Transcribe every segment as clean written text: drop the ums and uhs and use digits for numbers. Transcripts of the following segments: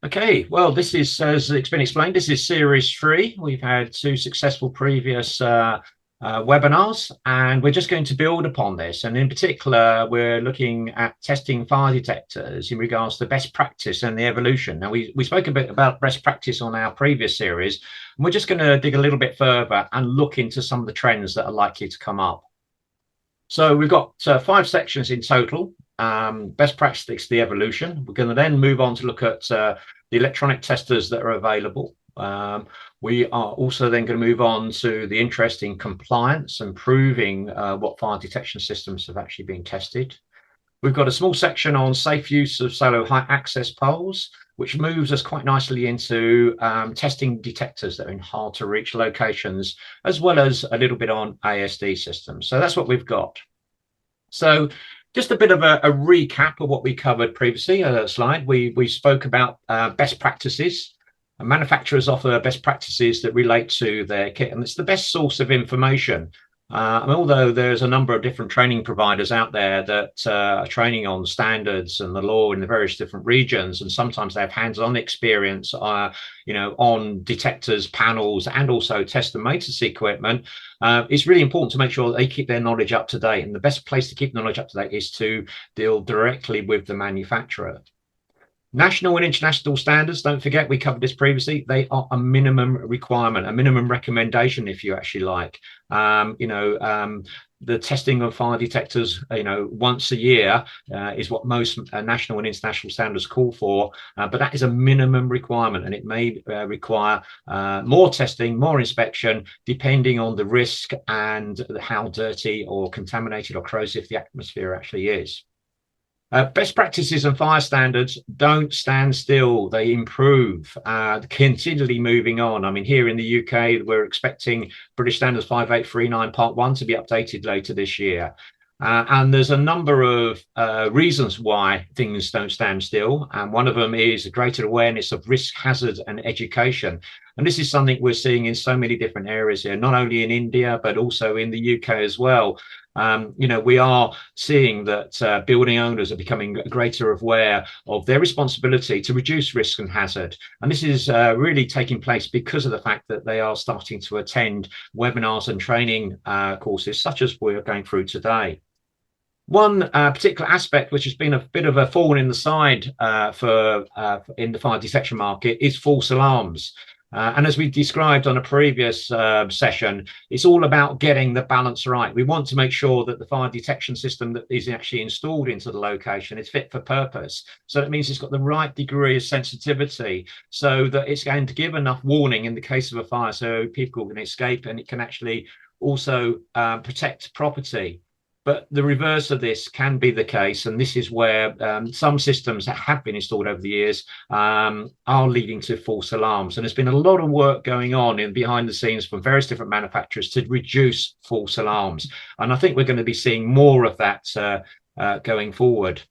Okay, well, this is, as it's been explained, this is series 3. We've had 2 successful previous webinars, and we're just going to build upon this. And in particular, we're looking at testing fire detectors in regards to best practice and the evolution. Now, we spoke a bit about best practice on our previous series, and we're just going to dig a little bit further and look into some of the trends that are likely to come up. So we've got 5 sections in total. Best practice, the evolution. We're going to then move on to look at the electronic testers that are available. We are also then going to move on to the interest in compliance and proving what fire detection systems have actually been tested. We've got a small section on safe use of solo high access poles, which moves us quite nicely into testing detectors that are in hard to reach locations, as well as a little bit on ASD systems. So that's what we've got. So just a bit of a recap of what we covered previously. Slide, we spoke about best practices. Manufacturers offer best practices that relate to their kit, and it's the best source of information. And although there's a number of different training providers out there that are training on standards and the law in the various different regions, and sometimes they have hands-on experience, on detectors, panels, and also test and maintenance equipment, it's really important to make sure that they keep their knowledge up to date. And the best place to keep knowledge up to date is to deal directly with the manufacturer. National and international standards, don't forget, we covered this previously, they are a minimum requirement, a minimum recommendation, if you actually like. The testing of fire detectors, once a year is what most national and international standards call for, but that is a minimum requirement, and it may require more testing, more inspection, depending on the risk and how dirty or contaminated or corrosive the atmosphere actually is. Best practices and fire standards don't stand still. They improve, continually moving on. I mean, here in the UK, we're expecting British Standards 5839 Part 1 to be updated later this year. And there's a number of reasons why things don't stand still. And one of them is a greater awareness of risk, hazard, and education. And this is something we're seeing in so many different areas here, not only in India, but also in the UK as well. We are seeing that building owners are becoming greater aware of their responsibility to reduce risk and hazard. And this is really taking place because of the fact that they are starting to attend webinars and training courses such as we're going through today. One particular aspect which has been a bit of a thorn in the side in the fire detection market is false alarms. And as we described on a previous session, it's all about getting the balance right. We want to make sure that the fire detection system that is actually installed into the location is fit for purpose. So that means it's got the right degree of sensitivity so that it's going to give enough warning in the case of a fire so people can escape, and it can actually also protect property. But the reverse of this can be the case, and this is where some systems that have been installed over the years are leading to false alarms. And there's been a lot of work going on behind the scenes from various different manufacturers to reduce false alarms. And I think we're going to be seeing more of that going forward.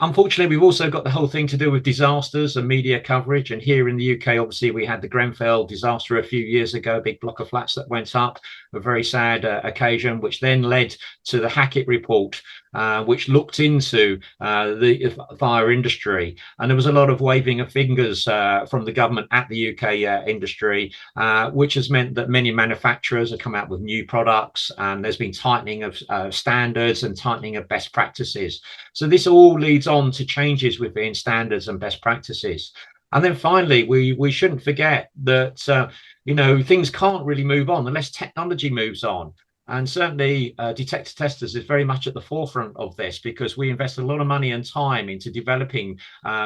Unfortunately, we've also got the whole thing to do with disasters and media coverage. And here in the UK, obviously, we had the Grenfell disaster a few years ago, a big block of flats that went up, a very sad occasion, which then led to the Hackett report, which looked into the fire industry. And there was a lot of waving of fingers from the government at the UK industry, which has meant that many manufacturers have come out with new products, and there's been tightening of standards and tightening of best practices. So this all leads on to changes within standards and best practices. And then finally, we shouldn't forget that things can't really move on unless technology moves on. And certainly detector testers is very much at the forefront of this, because we invest a lot of money and time into developing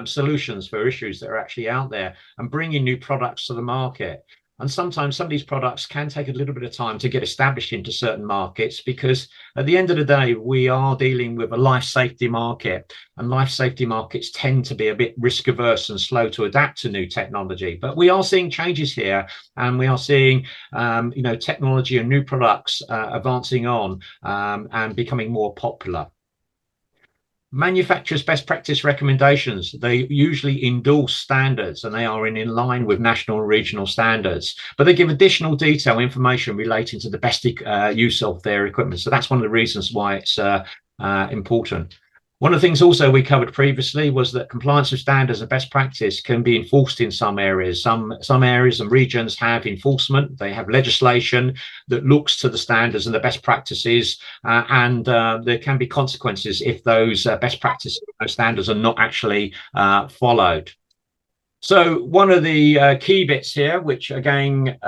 solutions for issues that are actually out there and bringing new products to the market. And sometimes some of these products can take a little bit of time to get established into certain markets, because at the end of the day, we are dealing with a life safety market, and life safety markets tend to be a bit risk averse and slow to adapt to new technology. But we are seeing changes here, and we are seeing, technology and new products advancing on and becoming more popular. Manufacturers' best practice recommendations, they usually endorse standards, and they are in line with national and regional standards, but they give additional detail information relating to the best use of their equipment. So that's one of the reasons why it's important. One of the things also we covered previously was that compliance with standards and best practice can be enforced in some areas. Some areas and regions have enforcement. They have legislation that looks to the standards and the best practices, and there can be consequences if those best practices, those standards are not actually followed. So one of the key bits here, which again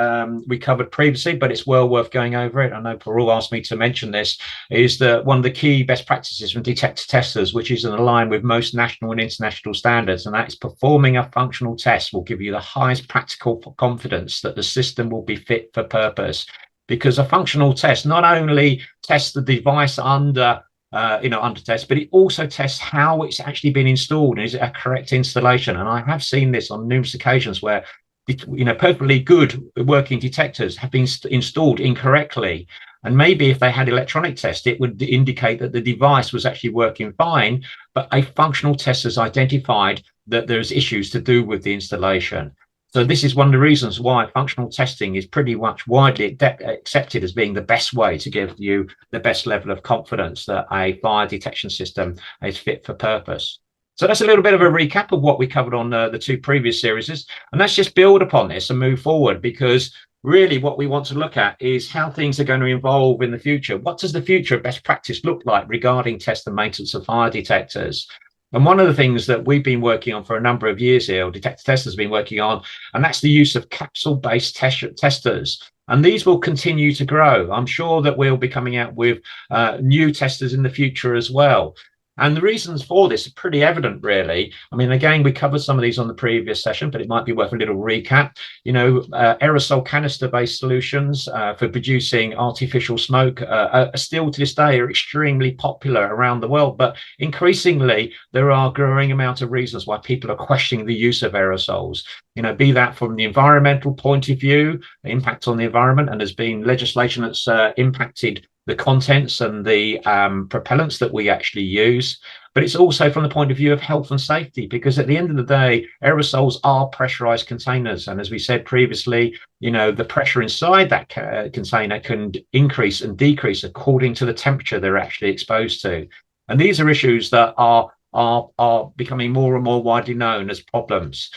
we covered previously, but it's well worth going over it. I know Parul asked me to mention this, is that one of the key best practices from detector testers, which is in line with most national and international standards, and that is performing a functional test will give you the highest practical confidence that the system will be fit for purpose. Because a functional test not only tests the device under test, but it also tests how it's actually been installed. Is it a correct installation? And I have seen this on numerous occasions where, perfectly good working detectors have been installed incorrectly. And maybe if they had electronic test, it would indicate that the device was actually working fine, but a functional test has identified that there's issues to do with the installation. So this is one of the reasons why functional testing is pretty much widely accepted as being the best way to give you the best level of confidence that a fire detection system is fit for purpose. So that's a little bit of a recap of what we covered on the two previous series. And let's just build upon this and move forward, because really what we want to look at is how things are going to evolve in the future. What does the future of best practice look like regarding test and maintenance of fire detectors? And one of the things that we've been working on for a number of years here, or detector testers have been working on, and that's the use of capsule-based testers. And these will continue to grow. I'm sure that we'll be coming out with new testers in the future as well. And the reasons for this are pretty evident, really. I mean, again, we covered some of these on the previous session, but it might be worth a little recap. Aerosol canister-based solutions for producing artificial smoke are still to this day are extremely popular around the world. But increasingly, there are a growing amount of reasons why people are questioning the use of aerosols. Be that from the environmental point of view, the impact on the environment, and there's been legislation that's impacted the contents and the propellants that we actually use, but it's also from the point of view of health and safety, because at the end of the day, aerosols are pressurized containers. And as we said previously, the pressure inside that container can increase and decrease according to the temperature they're actually exposed to. And these are issues that are becoming more and more widely known as problems.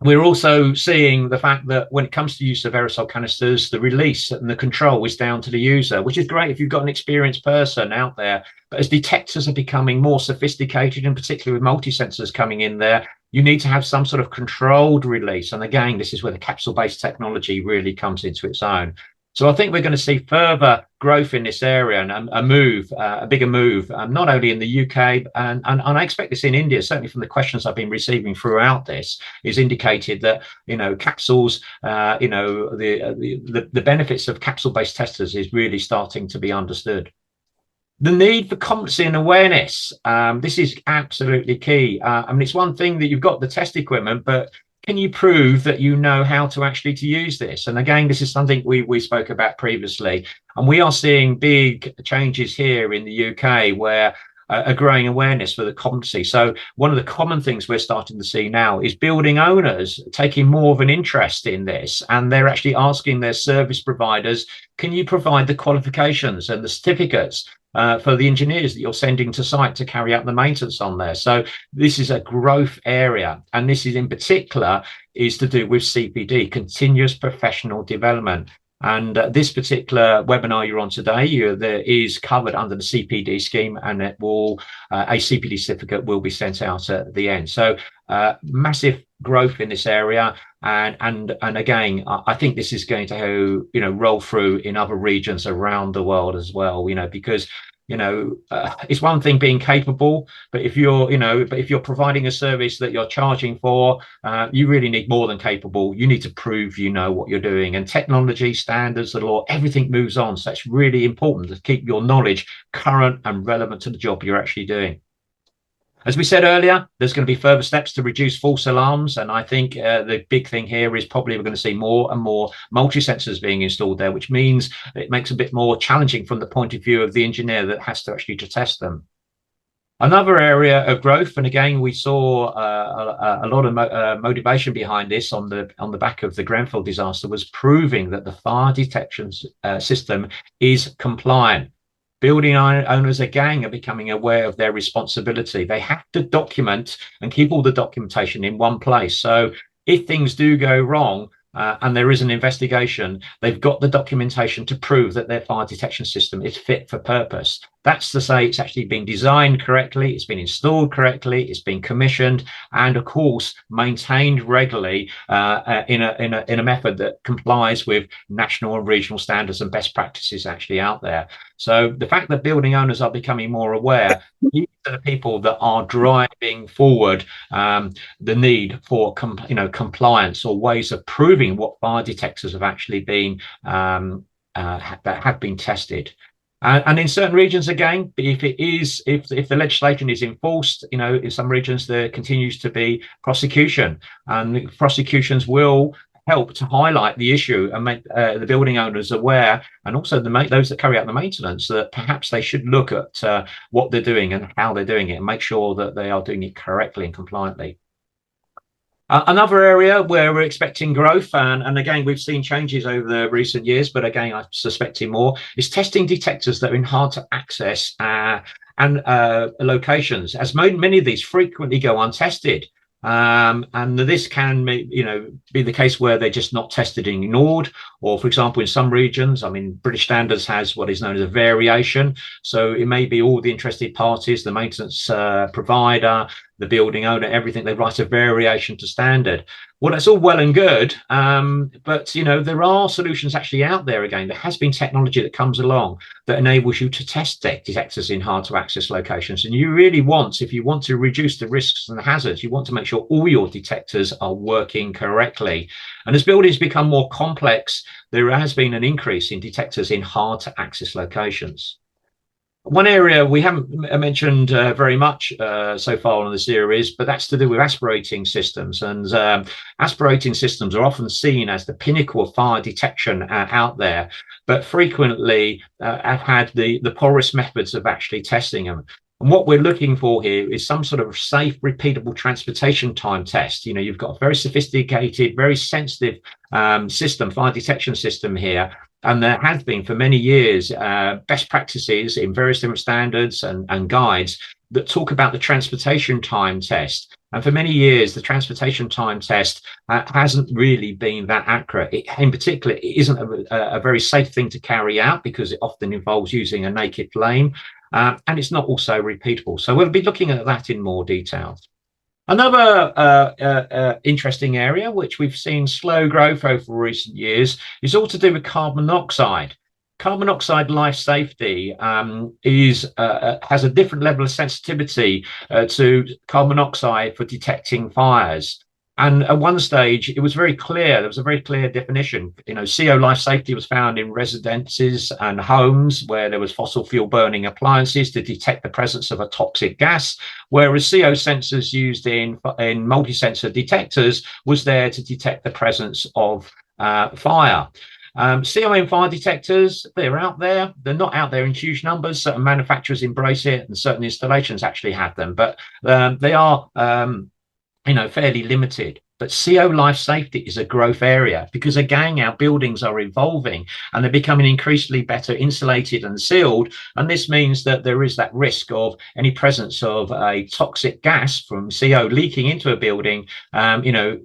We're also seeing the fact that when it comes to use of aerosol canisters, the release and the control is down to the user, which is great if you've got an experienced person out there. But as detectors are becoming more sophisticated, and particularly with multi-sensors coming in there, you need to have some sort of controlled release. And again, this is where the capsule-based technology really comes into its own. So I think we're going to see further growth in this area and a bigger move, not only in the UK, and I expect this in India, certainly from the questions I've been receiving throughout this, is indicated that, capsules, the benefits of capsule-based testers is really starting to be understood. The need for competency and awareness. This is absolutely key. It's one thing that you've got the test equipment, but can you prove that you know how to actually to use this? And again, this is something we spoke about previously. And we are seeing big changes here in the UK where a growing awareness for the competency. So one of the common things we're starting to see now is building owners taking more of an interest in this. And they're actually asking their service providers, can you provide the qualifications and the certificates for the engineers that you're sending to site to carry out the maintenance on there? So this is a growth area, and this is in particular is to do with CPD, continuous professional development. And this particular webinar you're on today, there is covered under the CPD scheme, and it will a CPD certificate will be sent out at the end. So massive growth in this area, and again, I think this is going to roll through in other regions around the world as well. Because it's one thing being capable, but if you're providing a service that you're charging for, you really need more than capable. You need to prove you know what you're doing, and technology, standards, the law, everything moves on. So it's really important to keep your knowledge current and relevant to the job you're actually doing. As we said earlier, there's going to be further steps to reduce false alarms. And I think the big thing here is probably we're going to see more and more multi-sensors being installed there, which means it makes it a bit more challenging from the point of view of the engineer that has to actually test them. Another area of growth, and again, we saw a lot of motivation behind this on the back of the Grenfell disaster, was proving that the fire detection system is compliant. Building owners again are becoming aware of their responsibility. They have to document and keep all the documentation in one place. So if things do go wrong, and there is an investigation, they've got the documentation to prove that their fire detection system is fit for purpose. That's to say it's actually been designed correctly, it's been installed correctly, it's been commissioned, and of course maintained regularly in a method that complies with national and regional standards and best practices actually out there. So the fact that building owners are becoming more aware, these are the people that are driving forward the need for compliance or ways of proving what fire detectors have actually been that have been tested. And in certain regions, again, if the legislation is enforced, in some regions there continues to be prosecution, and prosecutions will help to highlight the issue and make the building owners aware, and also those that carry out the maintenance, that perhaps they should look at what they're doing and how they're doing it, and make sure that they are doing it correctly and compliantly. Another area where we're expecting growth, and again, we've seen changes over the recent years, but again, I'm suspecting more, is testing detectors that are in hard to access and locations, as many of these frequently go untested. And this can be the case where they're just not tested and ignored, or for example in some regions, I mean, British standards has what is known as a variation, so it may be all the interested parties, the maintenance provider, the building owner, everything, they write a variation to standard. Well, that's all well and good, but there are solutions actually out there. Again, there has been technology that comes along that enables you to test detectors in hard to access locations, and you really want, if you want to reduce the risks and the hazards, you want to make sure all your detectors are working correctly. And as buildings become more complex, there has been an increase in detectors in hard to access locations. One area we haven't mentioned very much so far on the series, but that's to do with aspirating systems. And aspirating systems are often seen as the pinnacle of fire detection out there, but frequently have had the poorest methods of actually testing them. And what we're looking for here is some sort of safe, repeatable transportation time test. You've got a very sophisticated, very sensitive fire detection system here. And there has been for many years best practices in various different standards and guides that talk about the transportation time test. And for many years, the transportation time test hasn't really been that accurate. In particular, it isn't a very safe thing to carry out because it often involves using a naked flame. And it's not also repeatable. So we'll be looking at that in more detail. Another interesting area, which we've seen slow growth over recent years, is all to do with carbon monoxide. Carbon monoxide life safety has a different level of sensitivity to carbon monoxide for detecting fires. And at one stage, it was very clear, there was a very clear definition. CO life safety was found in residences and homes where there was fossil fuel burning appliances to detect the presence of a toxic gas, whereas CO sensors used in multi-sensor detectors was there to detect the presence of fire. CO in fire detectors, they're out there. They're not out there in huge numbers. Certain manufacturers embrace it and certain installations actually have them, but they are fairly limited. But CO life safety is a growth area because, again, our buildings are evolving and they're becoming increasingly better insulated and sealed. And this means that there is that risk of any presence of a toxic gas from CO leaking into a building,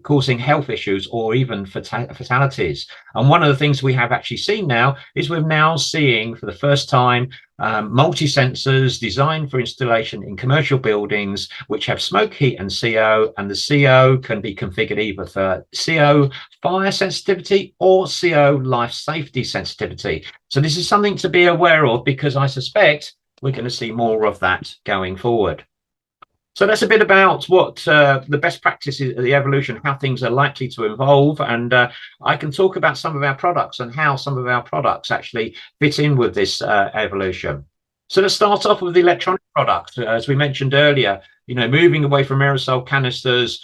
causing health issues or even fatalities. And one of the things we have actually seen now is we're now seeing for the first time multi-sensors designed for installation in commercial buildings which have smoke, heat and CO, and the CO can be configured either for CO fire sensitivity or CO life safety sensitivity. So this is something to be aware of because I suspect we're going to see more of that going forward. So that's a bit about what the best practices of the evolution, how things are likely to evolve. And I can talk about some of our products and how some of our products actually fit in with this evolution. So let's start off with the electronic product. As we mentioned earlier, moving away from aerosol canisters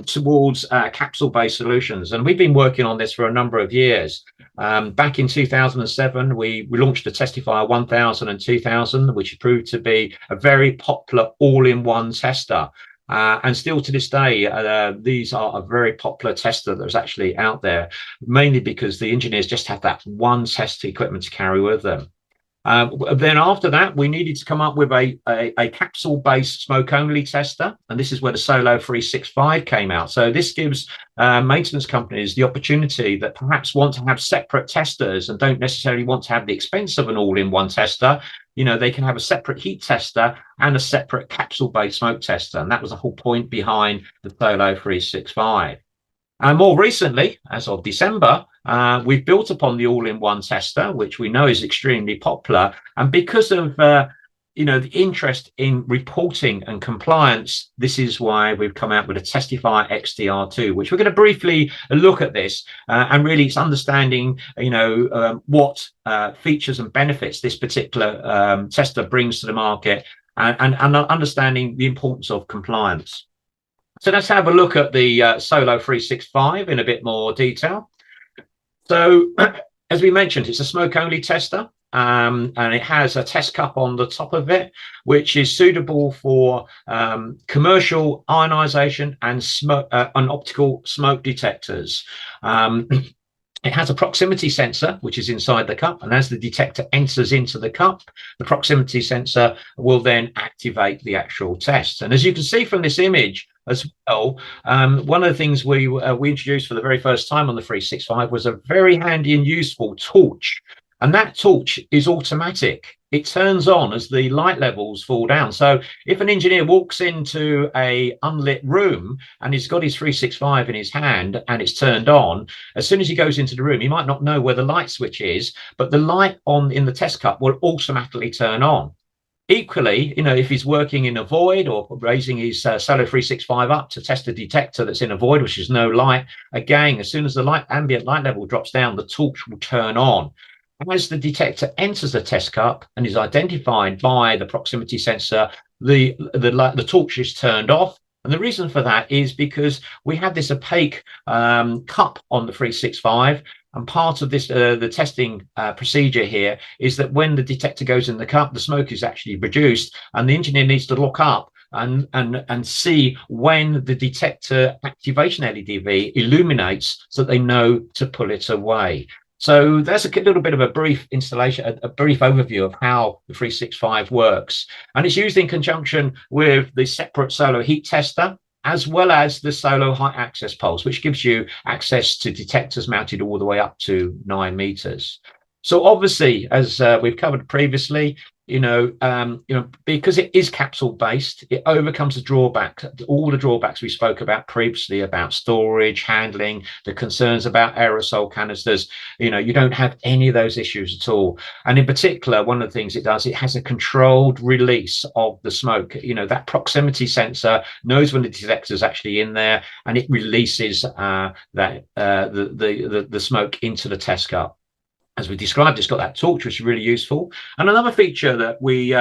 towards capsule-based solutions. And we've been working on this for a number of years. Back in 2007, we launched the Testifire 1000 and 2000, which proved to be a very popular all-in-one tester. And still to this day, these are a very popular tester that's actually out there, mainly because the engineers just have that one test equipment to carry with them. Then after that, we needed to come up with a capsule-based smoke-only tester, and this is where the Solo 365 came out. So this gives maintenance companies the opportunity that perhaps want to have separate testers and don't necessarily want to have the expense of an all-in-one tester. You know, they can have a separate heat tester and a separate capsule-based smoke tester, and that was the whole point behind the Solo 365. And more recently, as of December, we've built upon the all-in-one tester, which we know is extremely popular. And because of the interest in reporting and compliance, this is why we've come out with a Testifire XTR2, which we're going to briefly look at this and really it's understanding, what features and benefits this particular tester brings to the market and understanding the importance of compliance. So let's have a look at the Solo 365 in a bit more detail. So as we mentioned, it's a smoke-only tester, and it has a test cup on the top of it, which is suitable for commercial ionization and smoke and optical smoke detectors. It has a proximity sensor, which is inside the cup. And as the detector enters into the cup, the proximity sensor will then activate the actual test. And as you can see from this image as well, one of the things we introduced for the very first time on the 365 was a very handy and useful torch. And that torch is automatic. It turns on as the light levels fall down. So if an engineer walks into a unlit room and he's got his 365 in his hand and it's turned on, as soon as he goes into the room, he might not know where the light switch is, but the light on in the test cup will automatically turn on. Equally, if he's working in a void or raising his Solo 365 up to test a detector that's in a void, which is no light, again, as soon as the ambient light level drops down, the torch will turn on. As the detector enters the test cup and is identified by the proximity sensor, the torch is turned off. And the reason for that is because we have this opaque cup on the 365. And part of this, the testing procedure here is that when the detector goes in the cup, the smoke is actually reduced, and the engineer needs to look up and see when the detector activation LED illuminates so that they know to pull it away. So that's a little bit of a brief installation, a brief overview of how the 365 works. And it's used in conjunction with the separate Solo heat tester, as well as the Solo high access pulse, which gives you access to detectors mounted all the way up to 9 meters. So obviously, as we've covered previously, because it is capsule based, it overcomes the drawbacks, all the drawbacks we spoke about previously about storage, handling, the concerns about aerosol canisters. You don't have any of those issues at all. And in particular, one of the things it does, it has a controlled release of the smoke. That proximity sensor knows when the detector is actually in there, and it releases the smoke into the test cup. As we described, it's got that torch, which is really useful. And another feature that we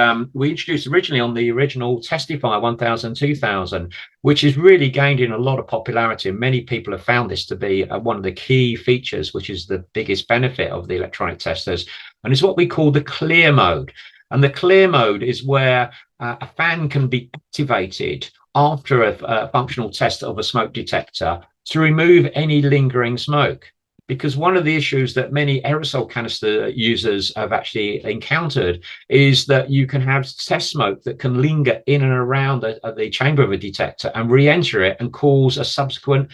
introduced originally on the original Testifire 1000, 2000, which has really gained in a lot of popularity. And many people have found this to be one of the key features, which is the biggest benefit of the electronic testers. And it's what we call the clear mode. And the clear mode is where a fan can be activated after a functional test of a smoke detector to remove any lingering smoke. Because one of the issues that many aerosol canister users have actually encountered is that you can have test smoke that can linger in and around the chamber of a detector and re-enter it and cause a subsequent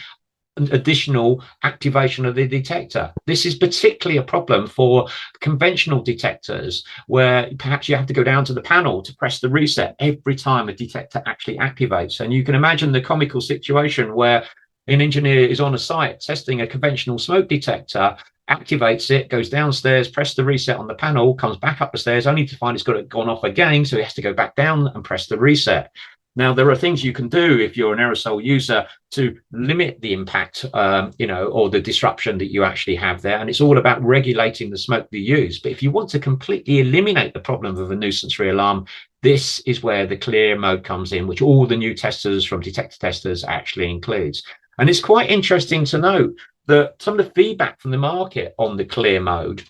additional activation of the detector. This is particularly a problem for conventional detectors, where perhaps you have to go down to the panel to press the reset every time a detector actually activates. And you can imagine the comical situation where an engineer is on a site testing a conventional smoke detector, activates it, goes downstairs, press the reset on the panel, comes back up the stairs, only to find it's gone off again. So he has to go back down and press the reset. Now, there are things you can do if you're an aerosol user to limit the impact, or the disruption that you actually have there. And it's all about regulating the smoke you use. But if you want to completely eliminate the problem of a nuisance-free alarm, this is where the clear mode comes in, which all the new testers from Detector testers actually includes. And it's quite interesting to note that some of the feedback from the market on the clear mode,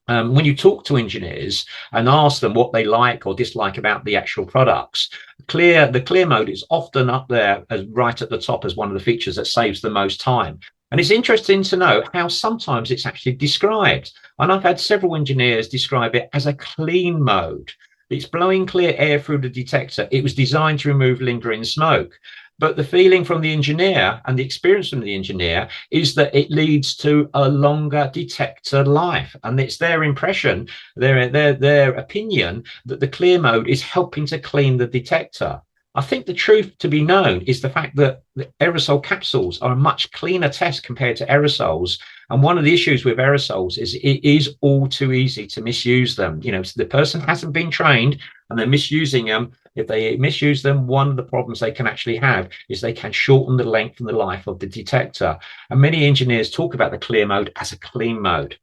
when you talk to engineers and ask them what they like or dislike about the actual products, the clear mode is often up there as right at the top as one of the features that saves the most time. And it's interesting to know how sometimes it's actually described. And I've had several engineers describe it as a clean mode. It's blowing clear air through the detector. It was designed to remove lingering smoke. But the feeling from the engineer and the experience from the engineer is that it leads to a longer detector life. And it's their impression, their opinion that the clear mode is helping to clean the detector. I think the truth to be known is the fact that the aerosol capsules are a much cleaner test compared to aerosols. And one of the issues with aerosols is it is all too easy to misuse them. You know, the person hasn't been trained and they're misusing them. If they misuse them, one of the problems they can actually have is they can shorten the length and the life of the detector. And many engineers talk about the clear mode as a clean mode.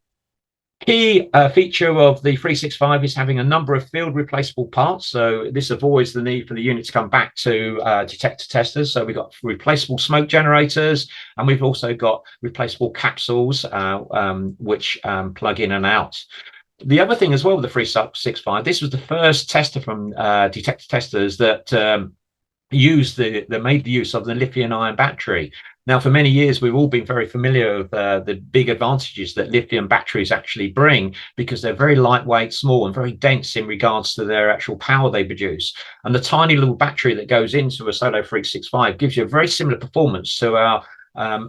Key feature of the 365 is having a number of field replaceable parts. So this avoids the need for the unit to come back to detector testers. So we've got replaceable smoke generators, and we've also got replaceable capsules, which plug in and out. The other thing as well with the 365, this was the first tester from detector testers that made the use of the lithium-ion battery. Now, for many years, we've all been very familiar with the big advantages that lithium batteries actually bring, because they're very lightweight, small, and very dense in regards to their actual power they produce. And the tiny little battery that goes into a Solo 365 gives you a very similar performance to our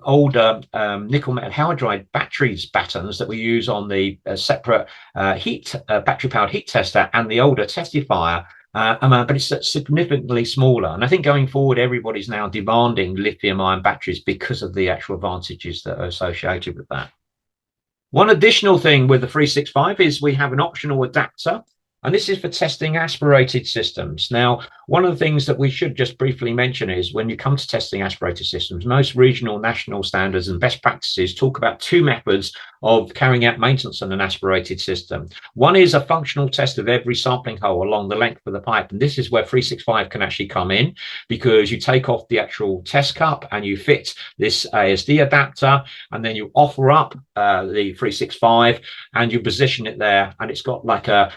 older nickel metal hydride batteries patterns that we use on the separate battery powered heat tester and the older Testifire. But it's significantly smaller. And I think going forward, everybody's now demanding lithium-ion batteries because of the actual advantages that are associated with that. One additional thing with the 365 is we have an optional adapter, and this is for testing aspirated systems. Now, one of the things that we should just briefly mention is when you come to testing aspirated systems, most regional, national standards and best practices talk about two methods of carrying out maintenance on an aspirated system. One is a functional test of every sampling hole along the length of the pipe. And this is where 365 can actually come in, because you take off the actual test cup and you fit this ASD adapter, and then you offer up the 365 and you position it there. And it's got like a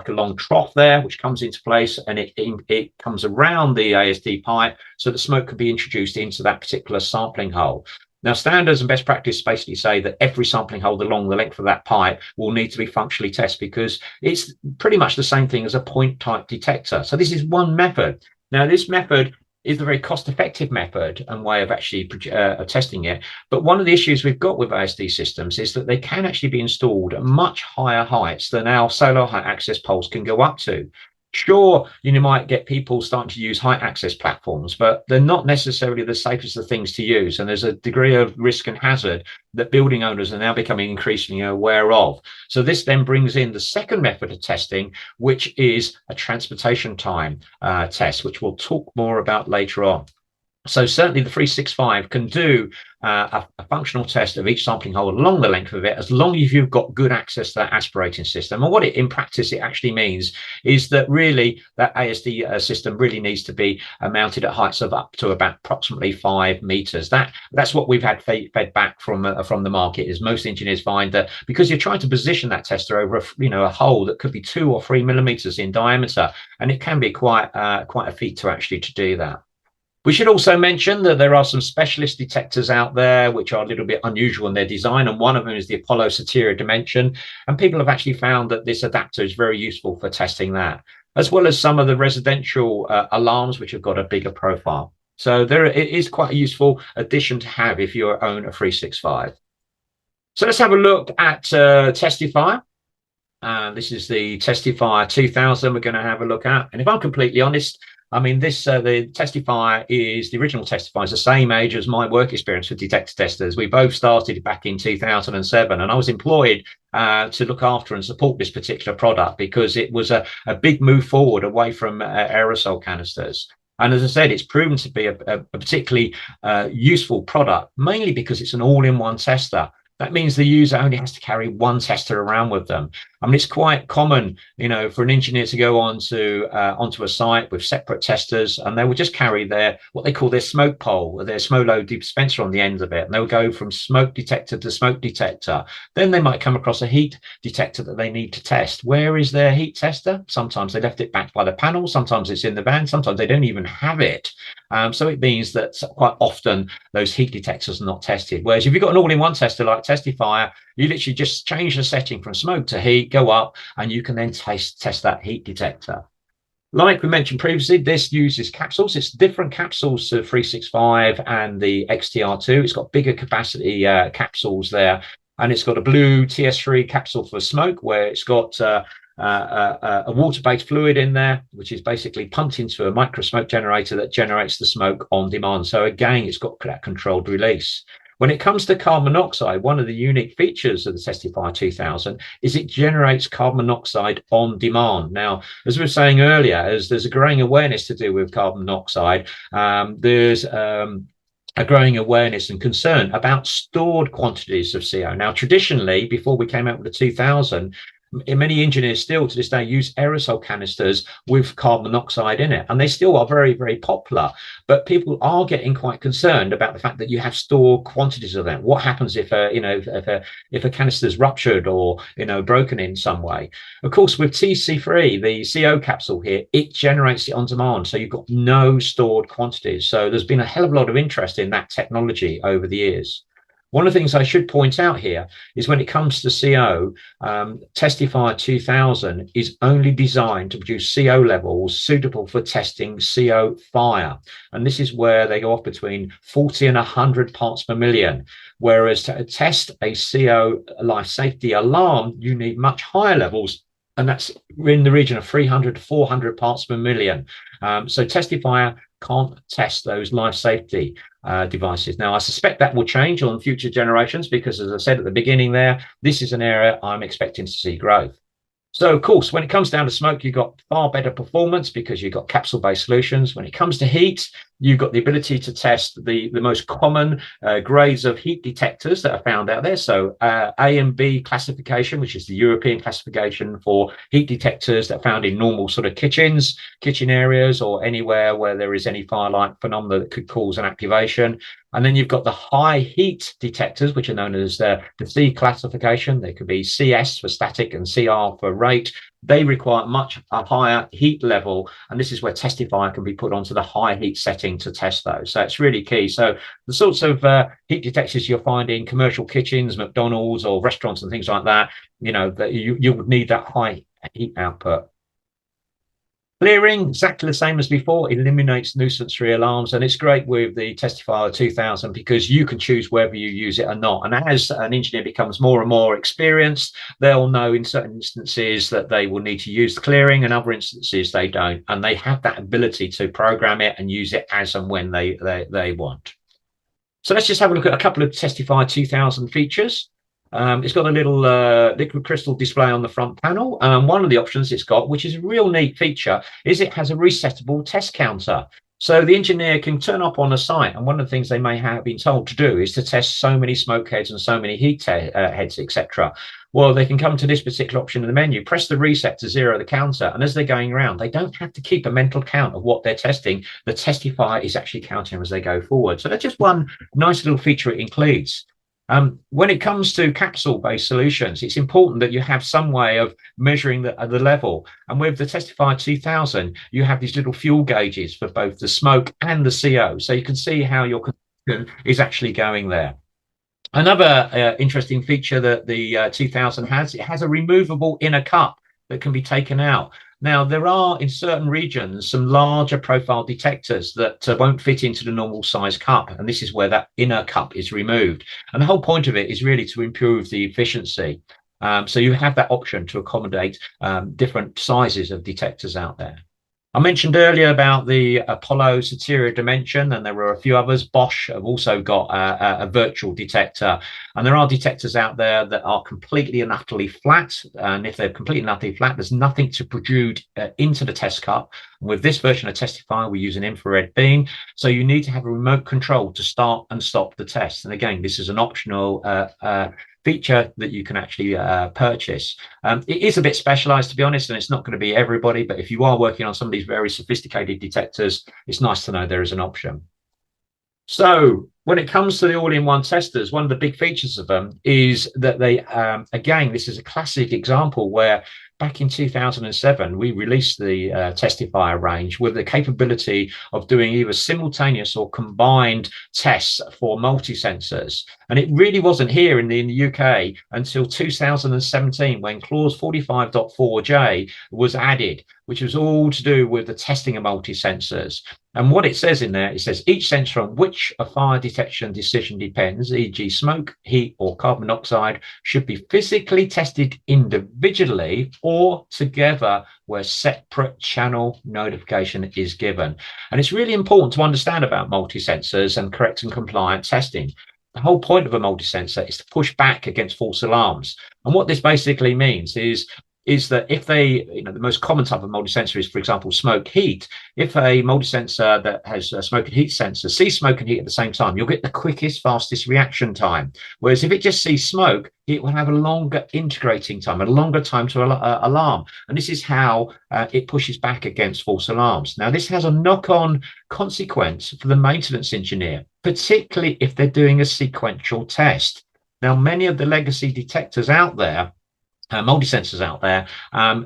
long trough there, which comes into place, and it comes around the ASD pipe so the smoke can be introduced into that particular sampling hole. Now, standards and best practice basically say that every sampling hole along the length of that pipe will need to be functionally tested, because it's pretty much the same thing as a point type detector. So this is one method. Now, this method is a very cost-effective method and way of actually testing it. But one of the issues we've got with ASD systems is that they can actually be installed at much higher heights than our solar height access poles can go up to. Sure, you might get people starting to use height access platforms, but they're not necessarily the safest of things to use. And there's a degree of risk and hazard that building owners are now becoming increasingly aware of. So this then brings in the second method of testing, which is a transportation time test, which we'll talk more about later on. So certainly the 365 can do a functional test of each sampling hole along the length of it, as long as you've got good access to that aspirating system. And what it in practice it actually means is that really that ASD system really needs to be mounted at heights of up to about approximately 5 meters. That's what we've had fed back from the market. Is most engineers find that because you're trying to position that tester over a hole that could be 2 or 3 millimeters in diameter, and it can be quite a feat to do that. We should also mention that there are some specialist detectors out there which are a little bit unusual in their design, and one of them is the Apollo Soteria Dimension, and people have actually found that this adapter is very useful for testing that, as well as some of the residential alarms which have got a bigger profile. So it is quite a useful addition to have if you own a 365. So let's have a look at Testifire. This is the Testifire 2000 we're going to have a look at, and if I'm completely honest, I mean, the Testifire the original Testifire is the same age as my work experience with detector testers. We both started back in 2007, and I was employed to look after and support this particular product because it was a big move forward away from aerosol canisters. And as I said, it's proven to be a particularly useful product, mainly because it's an all-in-one tester. That means the user only has to carry one tester around with them. I mean, it's quite common, for an engineer to go onto a site with separate testers, and they will just carry their what they call their smoke pole, their smoke load dispenser on the end of it, and they'll go from smoke detector to smoke detector. Then they might come across a heat detector that they need to test. Where is their heat tester? Sometimes they left it back by the panel, sometimes it's in the van, sometimes they don't even have it. So it means that quite often those heat detectors are not tested. Whereas if you've got an all-in-one tester like Testifire, you literally just change the setting from smoke to heat, go up, and you can then test that heat detector. Like we mentioned previously, this uses capsules. It's different capsules to 365 and the XTR2. It's got bigger capacity capsules there. And it's got a blue TS3 capsule for smoke, where it's got a water-based fluid in there, which is basically pumped into a micro smoke generator that generates the smoke on demand. So again, it's got that controlled release. When it comes to carbon monoxide, one of the unique features of the Testifire 2000 is it generates carbon monoxide on demand. Now, as we were saying earlier, as there's a growing awareness to do with carbon monoxide, there's a growing awareness and concern about stored quantities of CO. Now, traditionally, before we came out with the 2000, many engineers still to this day use aerosol canisters with carbon monoxide in it, and they still are very, very popular. But people are getting quite concerned about the fact that you have stored quantities of them. What happens if a canister is ruptured or broken in some way? Of course, with TC3, the CO capsule here, it generates it on demand, so you've got no stored quantities. So there's been a hell of a lot of interest in that technology over the years. One of the things I should point out here is when it comes to CO, Testifire 2000 is only designed to produce CO levels suitable for testing CO fire. And this is where they go off between 40 and 100 parts per million. Whereas to test a CO life safety alarm, you need much higher levels. And that's in the region of 300 to 400 parts per million. So Testifire can't test those life safety devices. Now, I suspect that will change on future generations because, as I said at the beginning there, this is an area I'm expecting to see growth. So, of course, when it comes down to smoke, you've got far better performance because you've got capsule-based solutions. When it comes to heat, you've got the ability to test the most common grades of heat detectors that are found out there. So A and B classification, which is the European classification for heat detectors that are found in normal sort of kitchen areas, or anywhere where there is any fire-like phenomena that could cause an activation. And then you've got the high heat detectors, which are known as the C classification. They could be CS for static and CR for rate. They require much a higher heat level, and this is where Testifire can be put onto the high heat setting to test those. So it's really key. So the sorts of heat detectors you'll find in commercial kitchens, McDonald's or restaurants and things like that, that you would need that high heat output. Clearing, exactly the same as before, eliminates nuisance-free alarms, and it's great with the Testifire 2000 because you can choose whether you use it or not. And as an engineer becomes more and more experienced, they'll know in certain instances that they will need to use the clearing, and other instances they don't. And they have that ability to program it and use it as and when they want. So let's just have a look at a couple of Testifire 2000 features. It's got a little liquid crystal display on the front panel. One of the options it's got, which is a real neat feature, is it has a resettable test counter. So the engineer can turn up on a site, and one of the things they may have been told to do is to test so many smoke heads and so many heat heads, etc. Well, they can come to this particular option in the menu, press the reset to zero the counter, and as they're going around, they don't have to keep a mental count of what they're testing. The Testifire is actually counting as they go forward. So that's just one nice little feature it includes. When it comes to capsule-based solutions, it's important that you have some way of measuring the level. And with the Testifire 2000, you have these little fuel gauges for both the smoke and the CO. So you can see how your consumption is actually going there. Another interesting feature that the 2000 has, it has a removable inner cup that can be taken out. Now, there are in certain regions some larger profile detectors that won't fit into the normal size cup, and this is where that inner cup is removed. And the whole point of it is really to improve the efficiency. So you have that option to accommodate different sizes of detectors out there. I mentioned earlier about the Apollo Soteria Dimension, and there were a few others. Bosch have also got a virtual detector, and there are detectors out there that are completely and utterly flat. And if they're completely and utterly flat, there's nothing to protrude into the test cup. And with this version of Testifire, we use an infrared beam, so you need to have a remote control to start and stop the test. And again, this is an optional feature that you can actually purchase. It is a bit specialized, to be honest, and it's not going to be everybody, but if you are working on some of these very sophisticated detectors, it's nice to know there is an option. So when it comes to the all-in-one testers, one of the big features of them is that they, again, this is a classic example where back in 2007, we released the Testifire range with the capability of doing either simultaneous or combined tests for multi-sensors. And it really wasn't here in the UK until 2017, when clause 45.4J was added, which was all to do with the testing of multi-sensors. And what it says in there, it says each sensor on which a fire detection decision depends, e.g. smoke, heat, or carbon monoxide, should be physically tested individually or together where separate channel notification is given. And it's really important to understand about multi-sensors and correct and compliant testing. The whole point of a multi-sensor is to push back against false alarms. And what this basically means is that if they, the most common type of multi-sensor is, for example, smoke heat. If a multi-sensor that has a smoke and heat sensor sees smoke and heat at the same time, you'll get the quickest, fastest reaction time. Whereas if it just sees smoke, it will have a longer integrating time, a longer time to alarm. And this is how it pushes back against false alarms. Now, this has a knock-on consequence for the maintenance engineer, particularly if they're doing a sequential test. Now, many of the legacy detectors out there, multi-sensors out there,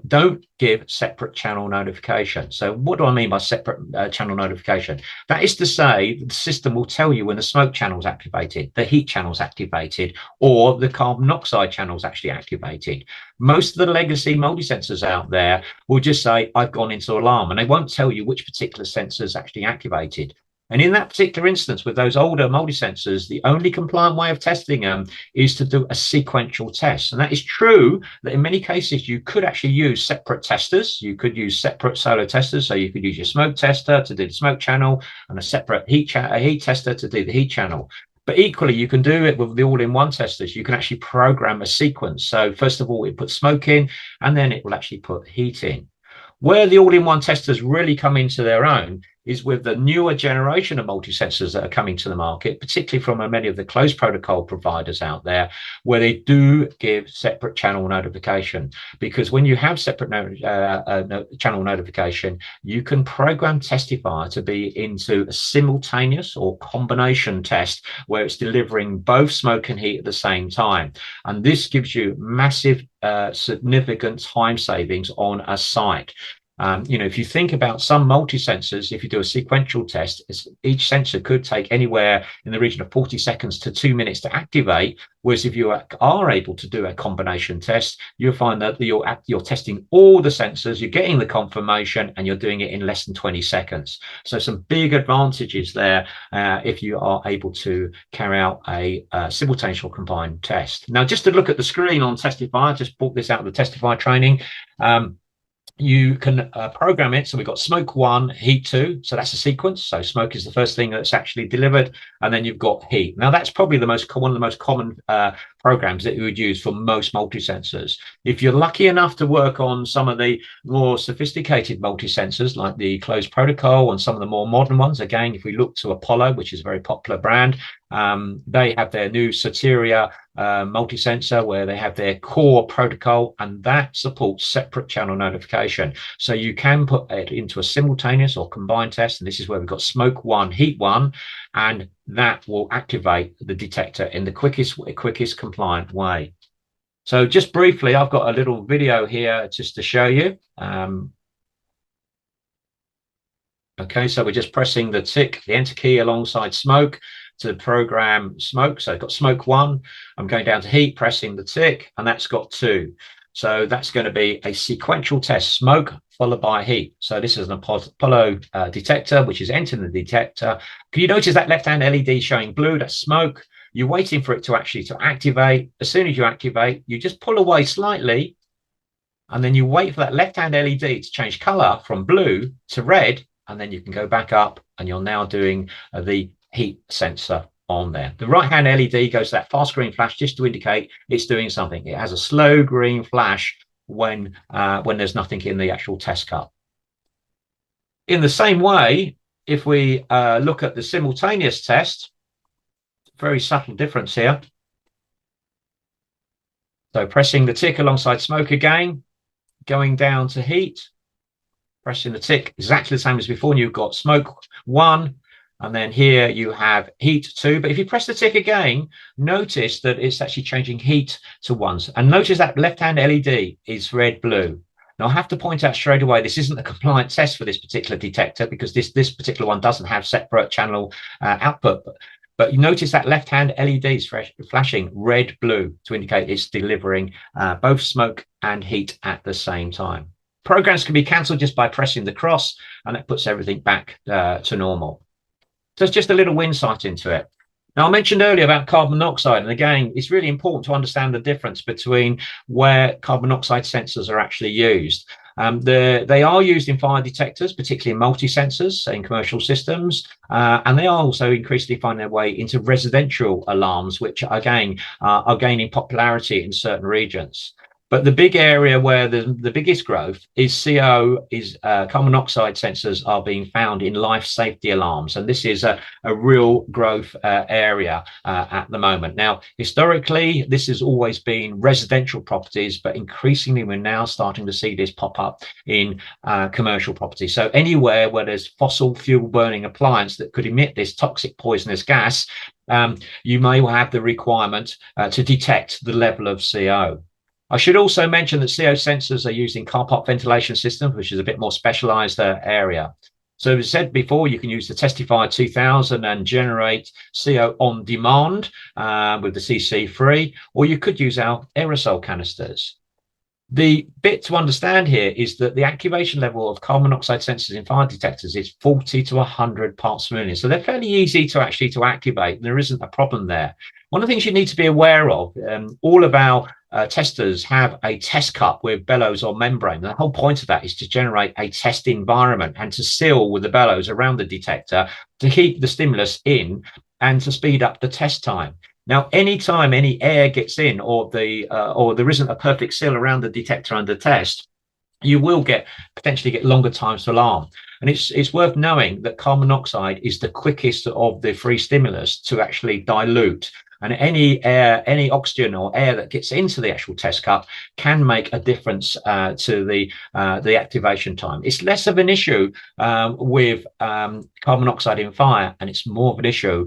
don't give separate channel notification. So what do I mean by separate channel notification? That is to say, the system will tell you when the smoke channel is activated, the heat channel is activated, or the carbon monoxide channel is actually activated. Most of the legacy multi-sensors out there will just say, I've gone into alarm, and they won't tell you which particular sensor is actually activated. And in that particular instance, with those older multi-sensors, the only compliant way of testing them is to do a sequential test. And that is true that in many cases, you could actually use separate testers. You could use separate solo testers. So you could use your smoke tester to do the smoke channel and a separate heat tester to do the heat channel. But equally, you can do it with the all-in-one testers. You can actually program a sequence. So first of all, it puts smoke in, and then it will actually put heat in. Where the all-in-one testers really come into their own is with the newer generation of multi-sensors that are coming to the market, particularly from many of the closed protocol providers out there, where they do give separate channel notification. Because when you have separate channel notification, you can program Testifire to be into a simultaneous or combination test where it's delivering both smoke and heat at the same time. And this gives you massive, significant time savings on a site. If you think about some multi-sensors, if you do a sequential test, each sensor could take anywhere in the region of 40 seconds to 2 minutes to activate. Whereas if you are able to do a combination test, you'll find that you're testing all the sensors, you're getting the confirmation, and you're doing it in less than 20 seconds. So some big advantages there if you are able to carry out a simultaneous or combined test. Now, just to look at the screen on Testifire, just brought this out of the Testifire training. You can program it. So we've got smoke 1, heat 2. So that's a sequence. So smoke is the first thing that's actually delivered. And then you've got heat. Now that's probably one of the most common programs that you would use for most multi-sensors. If you're lucky enough to work on some of the more sophisticated multi-sensors like the closed protocol and some of the more modern ones, again, if we look to Apollo, which is a very popular brand, they have their new Soteria multi-sensor where they have their core protocol, and that supports separate channel notification. So you can put it into a simultaneous or combined test, and this is where we've got smoke 1, heat 1, and that will activate the detector in the quickest compliant way. So just briefly, I've got a little video here just to show you. Okay, so we're just pressing the enter key alongside smoke to program smoke. So I've got smoke 1, I'm going down to heat, pressing the tick, and that's got 2. So that's going to be a sequential test, smoke followed by heat. So this is an Apollo detector, which is entering the detector. Can you notice that left-hand LED showing blue? That's smoke. You're waiting for it to activate. As soon as you activate, you just pull away slightly, and then you wait for that left-hand LED to change color from blue to red, and then you can go back up and you're now doing the heat sensor on there. The right-hand LED goes to that fast green flash just to indicate it's doing something. It has a slow green flash when there's nothing in the actual test cup. In the same way, if we look at the simultaneous test, very subtle difference here. So pressing the tick alongside smoke again, going down to heat, pressing the tick exactly the same as before, and you've got smoke 1, and then here you have heat 2. But if you press the tick again, notice that it's actually changing heat to 1. And notice that left-hand LED is red-blue. Now, I have to point out straight away, this isn't a compliant test for this particular detector, because this particular one doesn't have separate channel output. But you notice that left-hand LED is flashing red-blue to indicate it's delivering both smoke and heat at the same time. Programs can be cancelled just by pressing the cross, and that puts everything back to normal. So it's just a little insight into it. Now, I mentioned earlier about carbon monoxide, and again, it's really important to understand the difference between where carbon monoxide sensors are actually used. They are used in fire detectors, particularly in multi-sensors in commercial systems, and they are also increasingly finding their way into residential alarms, which again are gaining popularity in certain regions. But the big area where the biggest growth is carbon monoxide sensors are being found in life safety alarms. And this is a real growth area at the moment. Now, historically, this has always been residential properties, but increasingly we're now starting to see this pop up in commercial property. So anywhere where there's fossil fuel burning appliance that could emit this toxic poisonous gas, you may have the requirement to detect the level of CO. I should also mention that CO sensors are used in car park ventilation systems, which is a bit more specialized area. So as I said before, you can use the Testifire 2000 and generate CO on demand with the CC3, or you could use our aerosol canisters. The bit to understand here is that the activation level of carbon monoxide sensors in fire detectors is 40 to 100 parts per million. So they're fairly easy to activate. There isn't a problem there. One of the things you need to be aware of, all of our testers have a test cup with bellows or membrane. The whole point of that is to generate a test environment and to seal with the bellows around the detector to keep the stimulus in and to speed up the test time. Now, anytime any air gets in or there isn't a perfect seal around the detector under test, you will potentially get longer times to alarm. And it's worth knowing that carbon monoxide is the quickest of the free stimulus to actually dilute. And any oxygen or air that gets into the actual test cup can make a difference to the activation time. It's less of an issue with carbon monoxide in fire, and it's more of an issue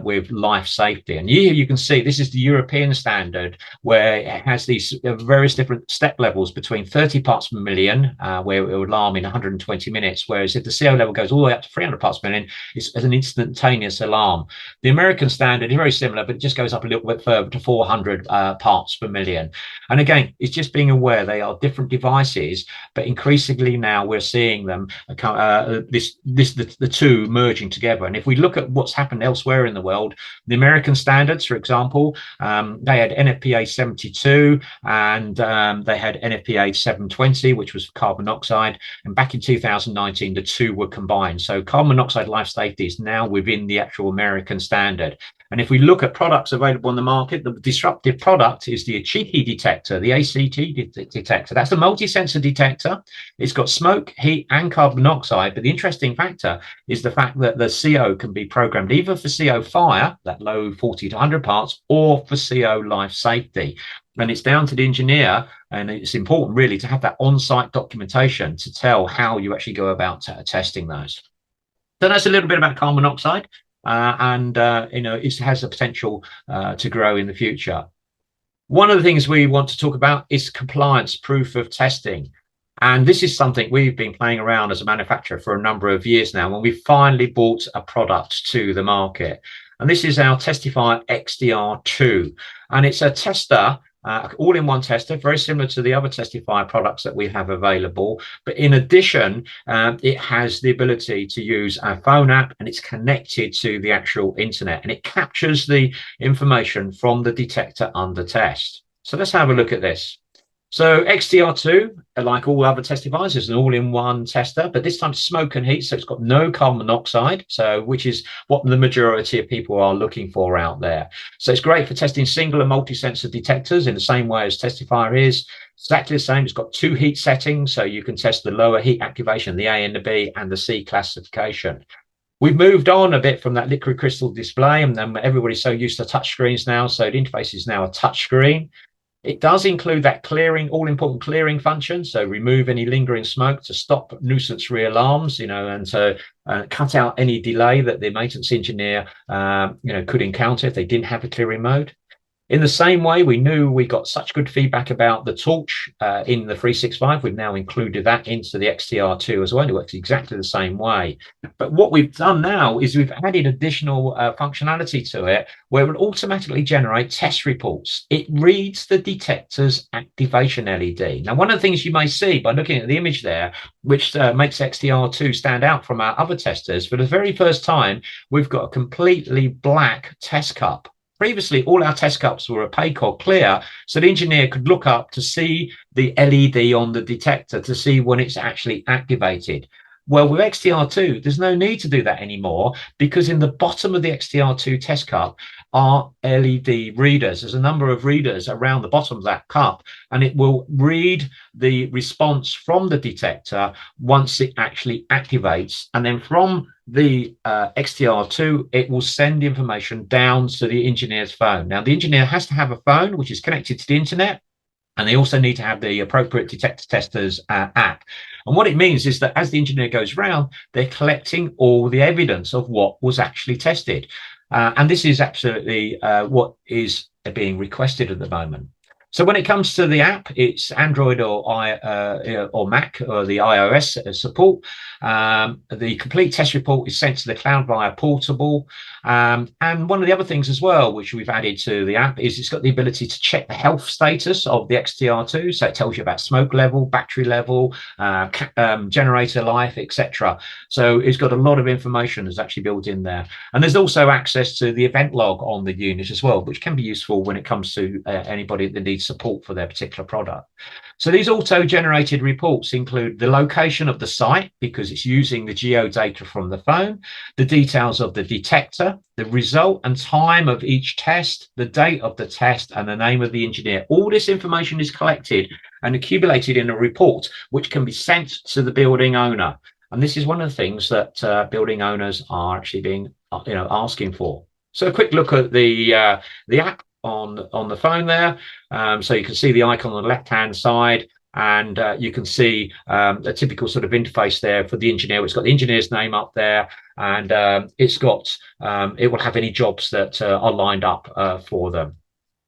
with life safety. And here you can see this is the European standard, where it has these various different step levels between 30 parts per million, where it will alarm in 120 minutes, whereas if the CO level goes all the way up to 300 parts per million, it's an instantaneous alarm. The American standard is very similar, but it just goes up a little bit further to 400 parts per million. And again, it's just being aware they are different devices, but increasingly now we're seeing them the two merging together. And if we look at what's happened elsewhere in the world, the American standards, for example, they had NFPA 72 and they had NFPA 720, which was carbon monoxide. And back in 2019, the two were combined. So carbon monoxide life safety is now within the actual American standard. And if we look at products available on the market, the disruptive product is the cheeky detector, the ACT detector. That's a multi-sensor detector. It's got smoke, heat, and carbon monoxide. But the interesting factor is the fact that the CO can be programmed either for CO fire, that low 40 to 100 parts, or for CO life safety. And it's down to the engineer, and it's important really to have that on-site documentation to tell how you actually go about testing those. So that's a little bit about carbon monoxide. It has the potential to grow in the future. One of the things we want to talk about is compliance proof of testing. And this is something we've been playing around as a manufacturer for a number of years now, when we finally brought a product to the market. And this is our Testifire XTR2. And it's a tester, all-in-one tester, very similar to the other Testifire products that we have available. But in addition, it has the ability to use a phone app, and it's connected to the actual internet, and it captures the information from the detector under test. So let's have a look at this. So XTR2, like all other testifiers, is an all-in-one tester, but this time smoke and heat, so it's got no carbon monoxide, so which is what the majority of people are looking for out there. So it's great for testing single and multi-sensor detectors in the same way as Testifier is. Exactly the same. It's got 2 heat settings, so you can test the lower heat activation, the A and the B, and the C classification. We've moved on a bit from that liquid crystal display, and then everybody's so used to touch screens now, so the interface is now a touch screen. It does include that clearing, all-important clearing function, so remove any lingering smoke to stop nuisance re-alarms, and to cut out any delay that the maintenance engineer, could encounter if they didn't have a clearing mode. In the same way, we knew we got such good feedback about the torch in the 365. We've now included that into the XTR2 as well. It works exactly the same way. But what we've done now is we've added additional functionality to it where it will automatically generate test reports. It reads the detector's activation LED. Now, one of the things you may see by looking at the image there, which makes XTR2 stand out from our other testers, for the very first time, we've got a completely black test cup. Previously, all our test cups were opaque or clear, so the engineer could look up to see the LED on the detector to see when it's actually activated. Well, with XTR2, there's no need to do that anymore because in the bottom of the XTR2 test cup are LED readers. There's a number of readers around the bottom of that cup, and it will read the response from the detector once it actually activates. And then from the XTR2, it will send information down to the engineer's phone. Now, the engineer has to have a phone which is connected to the internet, and they also need to have the appropriate detector testers app. And what it means is that as the engineer goes around, they're collecting all the evidence of what was actually tested. And this is absolutely what is being requested at the moment. So when it comes to the app, it's Android or Mac or the iOS support. The complete test report is sent to the cloud via Portable. And one of the other things as well, which we've added to the app, is it's got the ability to check the health status of the XTR2. So it tells you about smoke level, battery level, generator life, etc. So it's got a lot of information that's actually built in there. And there's also access to the event log on the unit as well, which can be useful when it comes to anybody that needs support for their particular product. So these auto-generated reports include the location of the site, because it's using the geo data from the phone, the details of the detector, the result and time of each test, the date of the test, and the name of the engineer. All this information is collected and accumulated in a report, which can be sent to the building owner. And this is one of the things that building owners are actually being, asking for. So a quick look at the app on the phone there. So you can see the icon on the left-hand side, and you can see a typical sort of interface there for the engineer. It's got the engineer's name up there, and it will have any jobs that are lined up for them.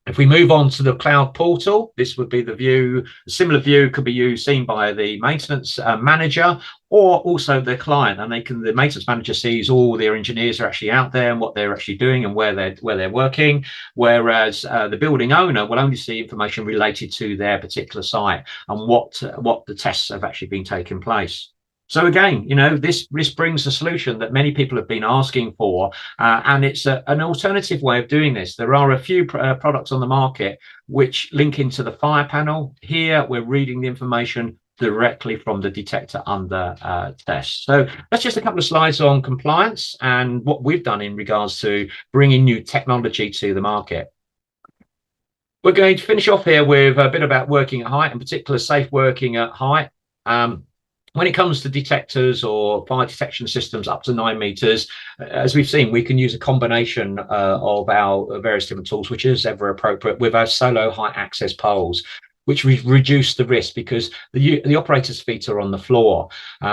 If we move on to the cloud portal, this would be the view. A similar view could be seen by the maintenance manager or also the client, and the maintenance manager sees all their engineers are actually out there and what they're actually doing and where they're working, whereas the building owner will only see information related to their particular site and what the tests have actually been taking place. So again, this brings a solution that many people have been asking for, and it's an alternative way of doing this. There are a few products on the market which link into the fire panel. Here, we're reading the information directly from the detector under test. So that's just a couple of slides on compliance and what we've done in regards to bringing new technology to the market. We're going to finish off here with a bit about working at height, in particular safe working at height. When it comes to detectors or fire detection systems up to 9 meters, as we've seen, we can use a combination of our various different tools, which is ever appropriate, with our solo height access poles, which we've reduced the risk because the operator's feet are on the floor.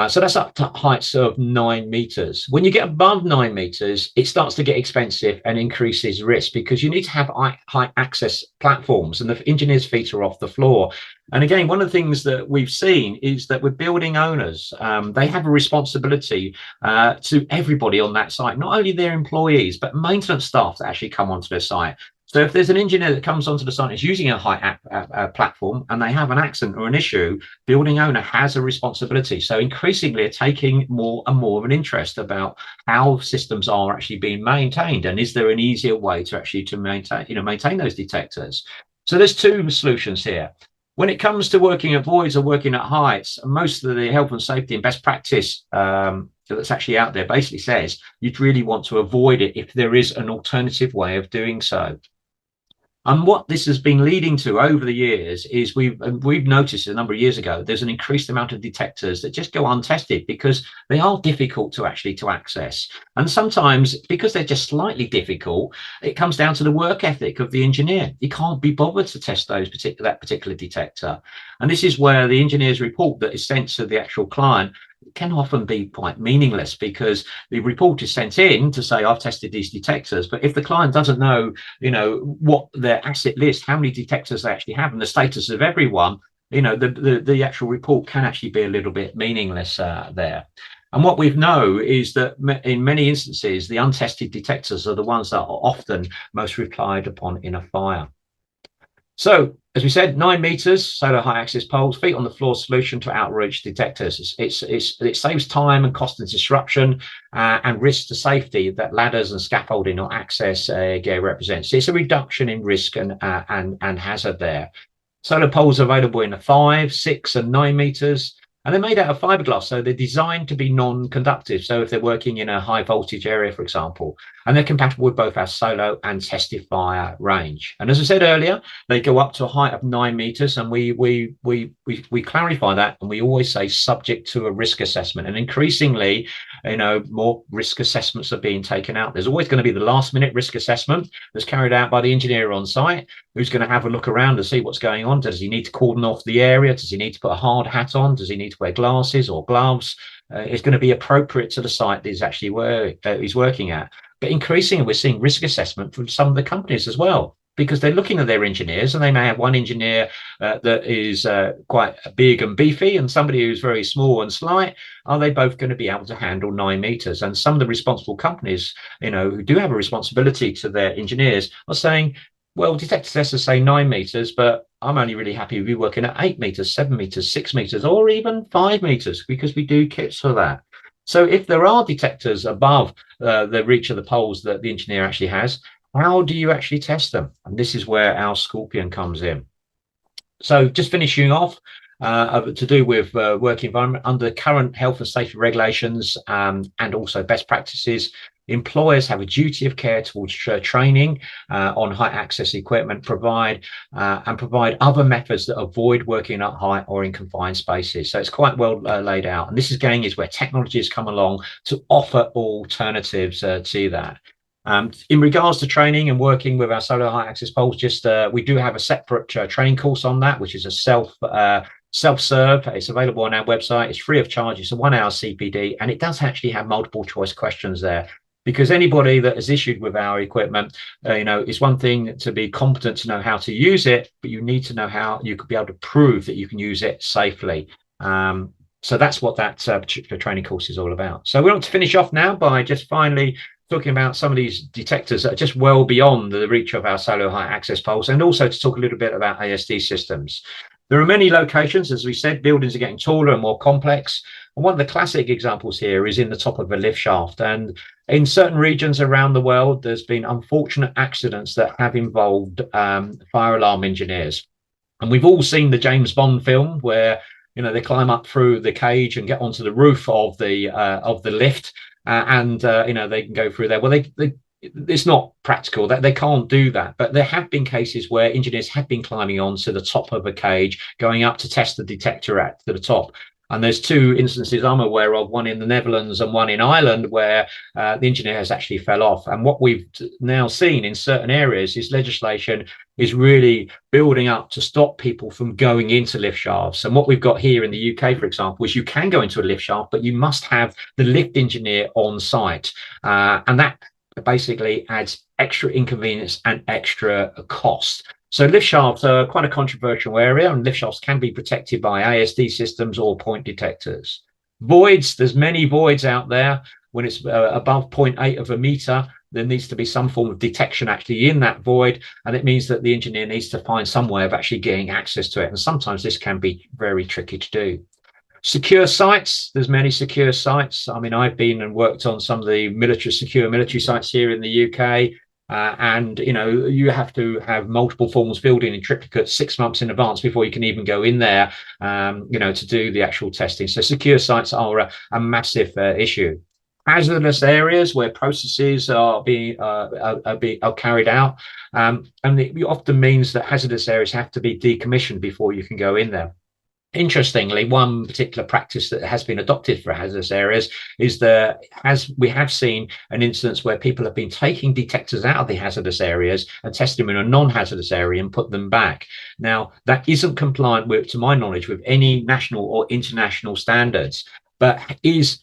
So that's up to heights of 9 meters. When you get above 9 meters, it starts to get expensive and increases risk because you need to have height access platforms and the engineer's feet are off the floor. And again, one of the things that we've seen is that with building owners, they have a responsibility to everybody on that site, not only their employees, but maintenance staff that actually come onto their site. So if there's an engineer that comes onto the site and is using a height platform and they have an accident or an issue, building owner has a responsibility. So increasingly are taking more and more of an interest about how systems are actually being maintained, and is there an easier way to actually maintain those detectors. So there's two solutions here. When it comes to working at voids or working at heights, most of the health and safety and best practice that's actually out there basically says you'd really want to avoid it if there is an alternative way of doing so. And what this has been leading to over the years is we've noticed a number of years ago, there's an increased amount of detectors that just go untested because they are difficult to access. And sometimes because they're just slightly difficult, it comes down to the work ethic of the engineer. You can't be bothered to test that particular detector. And this is where the engineer's report that is sent to the actual client can often be quite meaningless, because the report is sent in to say I've tested these detectors, but if the client doesn't know what their asset list, how many detectors they actually have, and the status of everyone, the actual report can actually be a little bit meaningless there. And what we know is that in many instances the untested detectors are the ones that are often most relied upon in a fire. So, as we said, 9 meters, solar high axis poles, feet on the floor solution to outreach detectors. It saves time and cost and disruption and risk to safety that ladders and scaffolding or access gear represents. It's a reduction in risk and hazard there. Solar poles are available in the 5, 6 and 9 meters. And they're made out of fiberglass, so they're designed to be non-conductive. So if they're working in a high voltage area, for example, and they're compatible with both our Solo and Testifire range. And as I said earlier, they go up to a height of 9 meters, and we clarify that, and we always say subject to a risk assessment. And increasingly, more risk assessments are being taken out. There's always going to be the last minute risk assessment that's carried out by the engineer on site, who's going to have a look around to see what's going on. Does he need to cordon off the area? Does he need to put a hard hat on? Does he need to wear glasses or gloves? It's going to be appropriate to the site that he's actually he's working at. But increasingly, we're seeing risk assessment from some of the companies as well, because they're looking at their engineers, and they may have one engineer that is quite big and beefy and somebody who's very small and slight. Are they both going to be able to handle 9 meters? And some of the responsible companies, who do have a responsibility to their engineers, are saying, well, detector testers say 9 meters, but I'm only really happy with you working at 8 meters, 7 meters, 6 meters, or even 5 meters, because we do kits for that. So if there are detectors above the reach of the poles that the engineer actually has, how do you actually test them? And this is where our Scorpion comes in. So just finishing off, to do with work environment under current health and safety regulations and also best practices, employers have a duty of care towards training on high access equipment, provide other methods that avoid working at height or in confined spaces. So it's quite well laid out. And this again is where technology has come along to offer alternatives to that. In regards to training and working with our solar high access poles, we do have a separate training course on that, which is a self-serve. It's available on our website. It's free of charge. It's a 1-hour CPD, and it does actually have multiple choice questions there, because anybody that is issued with our equipment, it's one thing to be competent to know how to use it, but you need to know how you could be able to prove that you can use it safely. So that's what that training course is all about. So we want to finish off now by just finally talking about some of these detectors that are just well beyond the reach of our solo high access poles, and also to talk a little bit about ASD systems. There are many locations, as we said, buildings are getting taller and more complex. And one of the classic examples here is in the top of a lift shaft. And in certain regions around the world, there's been unfortunate accidents that have involved fire alarm engineers. And we've all seen the James Bond film where, they climb up through the cage and get onto the roof of the lift. They can go through there. Well, it's not practical, that they can't do that, but there have been cases where engineers have been climbing onto the top of a cage, going up to test the detector at the top. And there's 2 instances I'm aware of, one in the Netherlands and one in Ireland, where the engineer has actually fell off. And what we've now seen in certain areas is legislation is really building up to stop people from going into lift shafts. And what we've got here in the UK, for example, is you can go into a lift shaft, but you must have the lift engineer on site. And that basically adds extra inconvenience and extra cost. So lift shafts are quite a controversial area, and lift shafts can be protected by ASD systems or point detectors. Voids, there's many voids out there. When it's above 0.8 of a meter, there needs to be some form of detection actually in that void, and it means that the engineer needs to find some way of actually getting access to it. And sometimes this can be very tricky to do. Secure sites, there's many secure sites. I mean, I've been and worked on some of the secure military sites here in the UK. and you have to have multiple forms filled in triplicate 6 months in advance before you can even go in there, to do the actual testing. So secure sites are a massive issue. Hazardous areas where processes are carried out, and it often means that hazardous areas have to be decommissioned before you can go in there. Interestingly, one particular practice that has been adopted for hazardous areas is that, as we have seen an instance where people have been taking detectors out of the hazardous areas and testing them in a non-hazardous area and put them back. Now, that isn't compliant with, to my knowledge, with any national or international standards, but is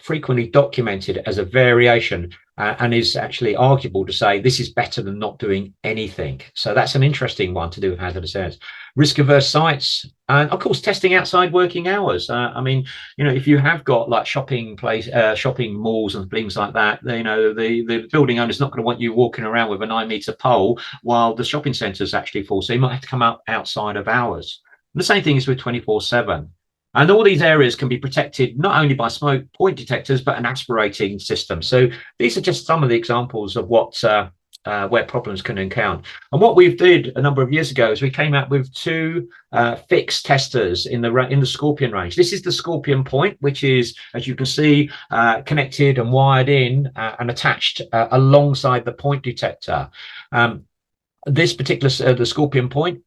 frequently documented as a variation, and is actually arguable to say this is better than not doing anything. So that's an interesting one to do with hazardous areas. Risk averse sites, and of course testing outside working hours. If you have got like shopping malls and things like that, the building owner is not going to want you walking around with a 9-meter pole while the shopping centre is actually full, so you might have to come out outside of hours. And the same thing is with 24/7. And all these areas can be protected not only by smoke point detectors, but an aspirating system. So these are just some of the examples of where problems can encounter. And what we did a number of years ago is we came out with two fixed testers in the Scorpion range. This is the Scorpion Point, which is, as you can see, connected and wired in and attached alongside the point detector. This particular, the Scorpion Point,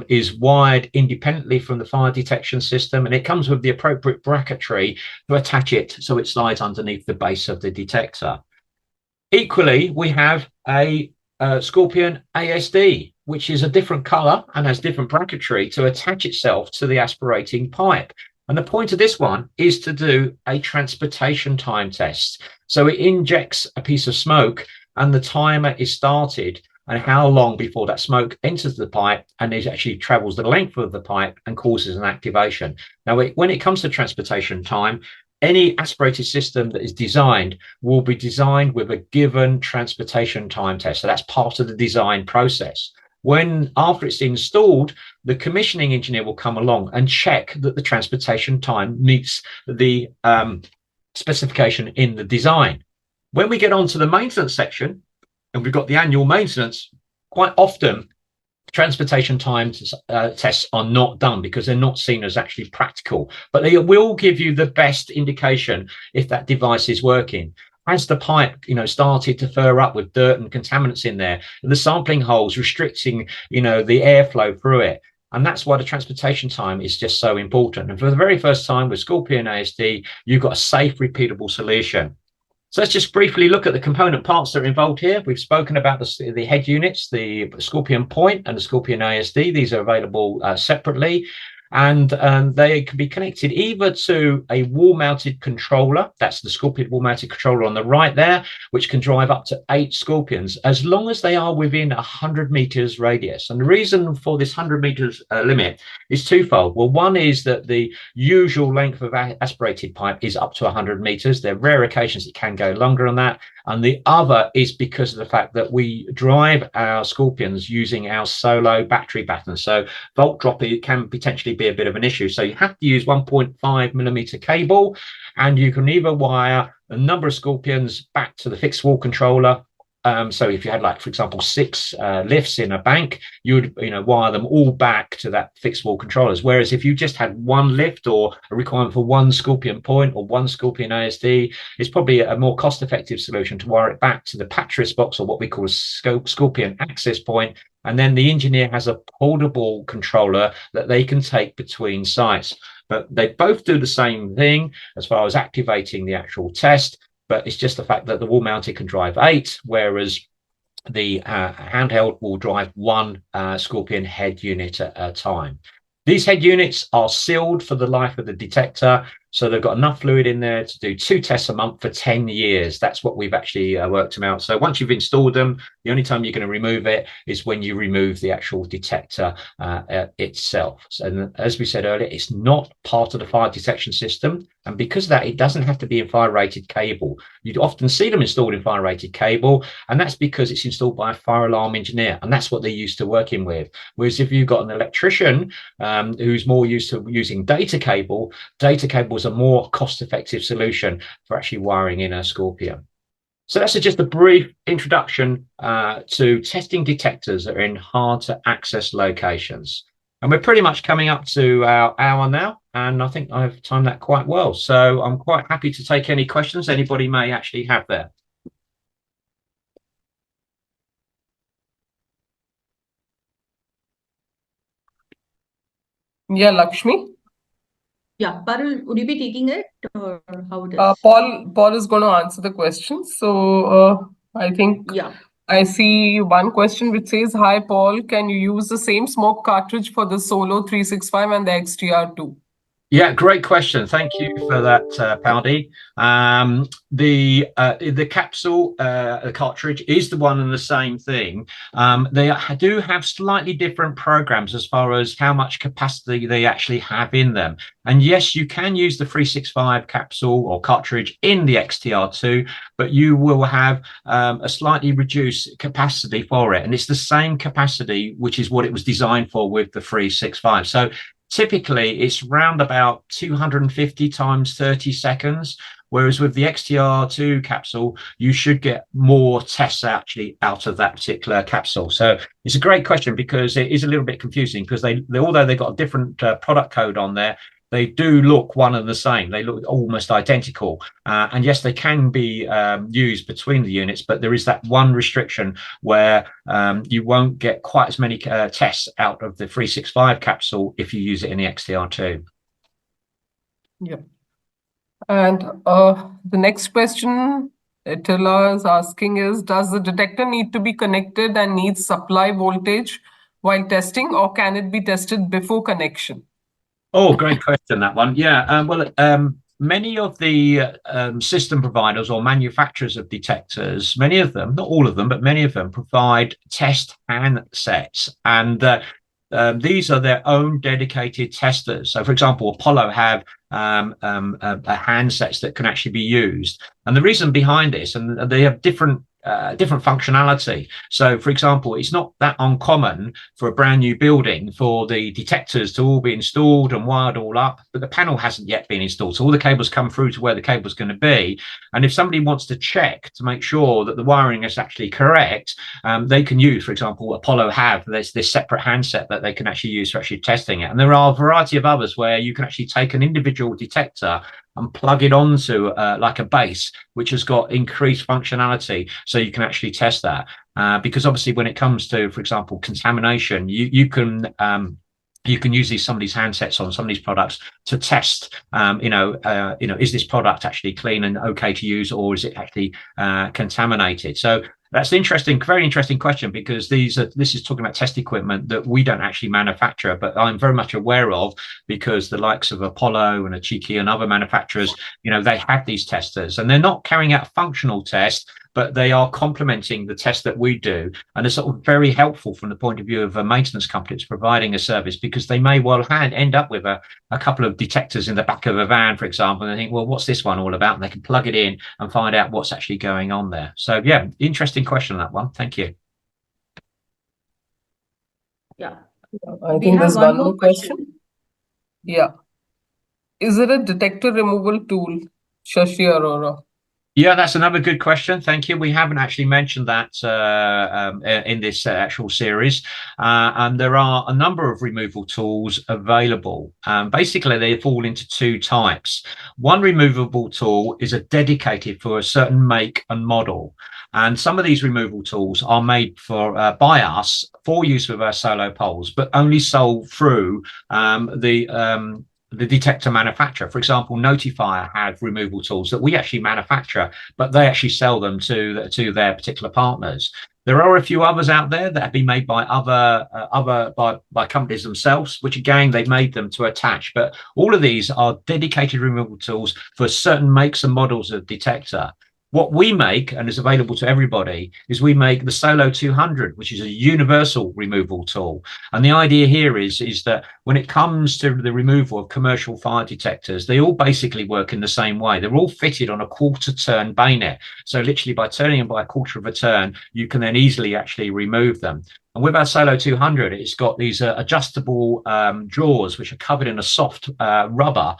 is wired independently from the fire detection system, and it comes with the appropriate bracketry to attach it so it slides underneath the base of the detector. Equally, we have a Scorpion ASD, which is a different color and has different bracketry to attach itself to the aspirating pipe. And the point of this one is to do a transportation time test. So it injects a piece of smoke and the timer is started, and how long before that smoke enters the pipe and it actually travels the length of the pipe and causes an activation. Now, when it comes to transportation time, any aspirated system that is designed will be designed with a given transportation time test. So that's part of the design process. After it's installed, the commissioning engineer will come along and check that the transportation time meets the specification in the design. When we get on to the maintenance section, and we've got the annual maintenance, quite often transportation time tests are not done because they're not seen as actually practical, but they will give you the best indication if that device is working. As the pipe, started to fur up with dirt and contaminants in there, the sampling holes restricting, the airflow through it. And that's why the transportation time is just so important. And for the very first time with Scorpion ASD, you've got a safe, repeatable solution. So let's just briefly look at the component parts that are involved here. We've spoken about the head units, the Scorpion Point and the Scorpion ASD. These are available separately, and they can be connected either to a wall-mounted controller. That's the Scorpion wall-mounted controller on the right there, which can drive up to 8 Scorpions, as long as they are within 100 meters radius. And the reason for this 100 meters limit is twofold. Well, one is that the usual length of aspirated pipe is up to 100 meters. There are rare occasions it can go longer than that. And the other is because of the fact that we drive our Scorpions using our solo battery baton. So volt drop can potentially be a bit of an issue. So you have to use 1.5 millimeter cable, and you can either wire a number of Scorpions back to the fixed wall controller. So if you had, like, for example, 6 lifts in a bank, you would wire them all back to that fixed wall controllers. Whereas if you just had one lift or a requirement for one Scorpion Point or one Scorpion ASD, it's probably a more cost-effective solution to wire it back to the Patris box, or what we call a Scorpion access point. And then the engineer has a portable controller that they can take between sites. But they both do the same thing as far as activating the actual test. But it's just the fact that the wall mounted can drive 8, whereas the handheld will drive 1 Scorpion head unit at a time. These head units are sealed for the life of the detector, so they've got enough fluid in there to do 2 tests a month for 10 years. That's what we've actually worked them out. So once you've installed them, the only time you're going to remove it is when you remove the actual detector itself. So, as we said earlier, it's not part of the fire detection system. And because of that, it doesn't have to be in fire-rated cable. You'd often see them installed in fire-rated cable, and that's because it's installed by a fire alarm engineer, and that's what they're used to working with. Whereas if you've got an electrician who's more used to using data cables a more cost-effective solution for actually wiring in a Scorpion. So that's just a brief introduction to testing detectors that are in hard to access locations. And we're pretty much coming up to our hour now, and I think I've timed that quite well. So I'm quite happy to take any questions anybody may actually have there. Yeah, Lakshmi. Yeah, Parul, would you be taking it or how it is? Paul is going to answer the question. So I think I see one question which says, "Hi Paul, can you use the same smoke cartridge for the Solo 365 and the XTR2?" Yeah, great question. Thank you for that, Paldi. The capsule cartridge is the one and the same thing. They do have slightly different programs as far as how much capacity they actually have in them. And yes, you can use the 365 capsule or cartridge in the XTR2, but you will have a slightly reduced capacity for it. And it's the same capacity, which is what it was designed for with the 365. So typically it's round about 250 times 30 seconds, whereas with the XTR2 capsule you should get more tests actually out of that particular capsule. So it's a great question because it is a little bit confusing because they although they've got a different product code on there, they do look one and the same. They look almost identical. And yes, they can be used between the units, but there is that one restriction where you won't get quite as many tests out of the 365 capsule if you use it in the XTR2. Yeah. And the next question Attila is asking is, does the detector need to be connected and needs supply voltage while testing, or can it be tested before connection? Oh, great question, that one. Yeah, many of the system providers or manufacturers of detectors, many of them, not all of them, but many of them provide test handsets. And these are their own dedicated testers. So, for example, Apollo have handsets that can actually be used. And the reason behind this, and they have different functionality. So, for example, it's not that uncommon for a brand new building for the detectors to all be installed and wired all up, but the panel hasn't yet been installed. So all the cables come through to where the cable's going to be. And if somebody wants to check to make sure that the wiring is actually correct, they can use, for example, Apollo have this separate handset that they can actually use for actually testing it. And there are a variety of others where you can actually take an individual detector and plug it onto like a base, which has got increased functionality, so you can actually test that. Because obviously, when it comes to, for example, contamination, you can use some of these handsets on some of these products to test, is this product actually clean and okay to use, or is it actually contaminated? So that's an interesting, very interesting question, because this is talking about test equipment that we don't actually manufacture, but I'm very much aware of, because the likes of Apollo and Achiki and other manufacturers, they have these testers, and they're not carrying out a functional test, but they are complementing the test that we do, and are sort of very helpful from the point of view of a maintenance company that's providing a service, because they may well end up with a couple of detectors in the back of a van, for example, and they think, well, what's this one all about? And they can plug it in and find out what's actually going on there. So yeah, interesting question on that one. Thank you. Yeah. I think there's one more question. Yeah. Is it a detector removal tool, Shashi Arora? Yeah, that's another good question. Thank you. We haven't actually mentioned that in this actual series. And there are a number of removal tools available. Basically, they fall into two types. One removable tool is dedicated for a certain make and model. And some of these removal tools are made by us for use with our solo poles, but only sold through the detector manufacturer. For example, Notifier have removal tools that we actually manufacture, but they actually sell them to their particular partners. There are a few others out there that have been made by by companies themselves, which again, they've made them to attach. But all of these are dedicated removal tools for certain makes and models of detector. What we make, and is available to everybody, is we make the Solo 200, which is a universal removal tool. And the idea here is that when it comes to the removal of commercial fire detectors, they all basically work in the same way. They're all fitted on a quarter turn bayonet. So literally by turning them by a quarter of a turn, you can then easily actually remove them. And with our Solo 200, it's got these adjustable drawers, which are covered in a soft rubber,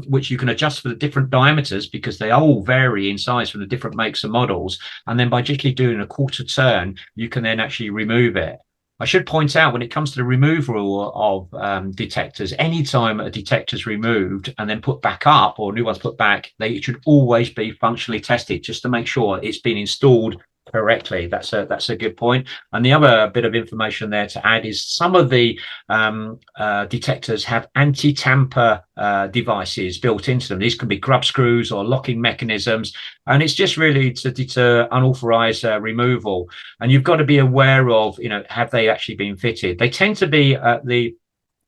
which you can adjust for the different diameters, because they all vary in size from the different makes and models. And then by gently doing a quarter turn, you can then actually remove it. I should point out, when it comes to the removal of detectors, anytime a detector is removed and then put back up, or new ones put back, they should always be functionally tested, just to make sure it's been installed correctly. That's a good point. And the other bit of information there to add is some of the detectors have anti-tamper devices built into them. These can be grub screws or locking mechanisms, and it's just really to deter unauthorized removal. And you've got to be aware of, have they actually been fitted? They tend to be at the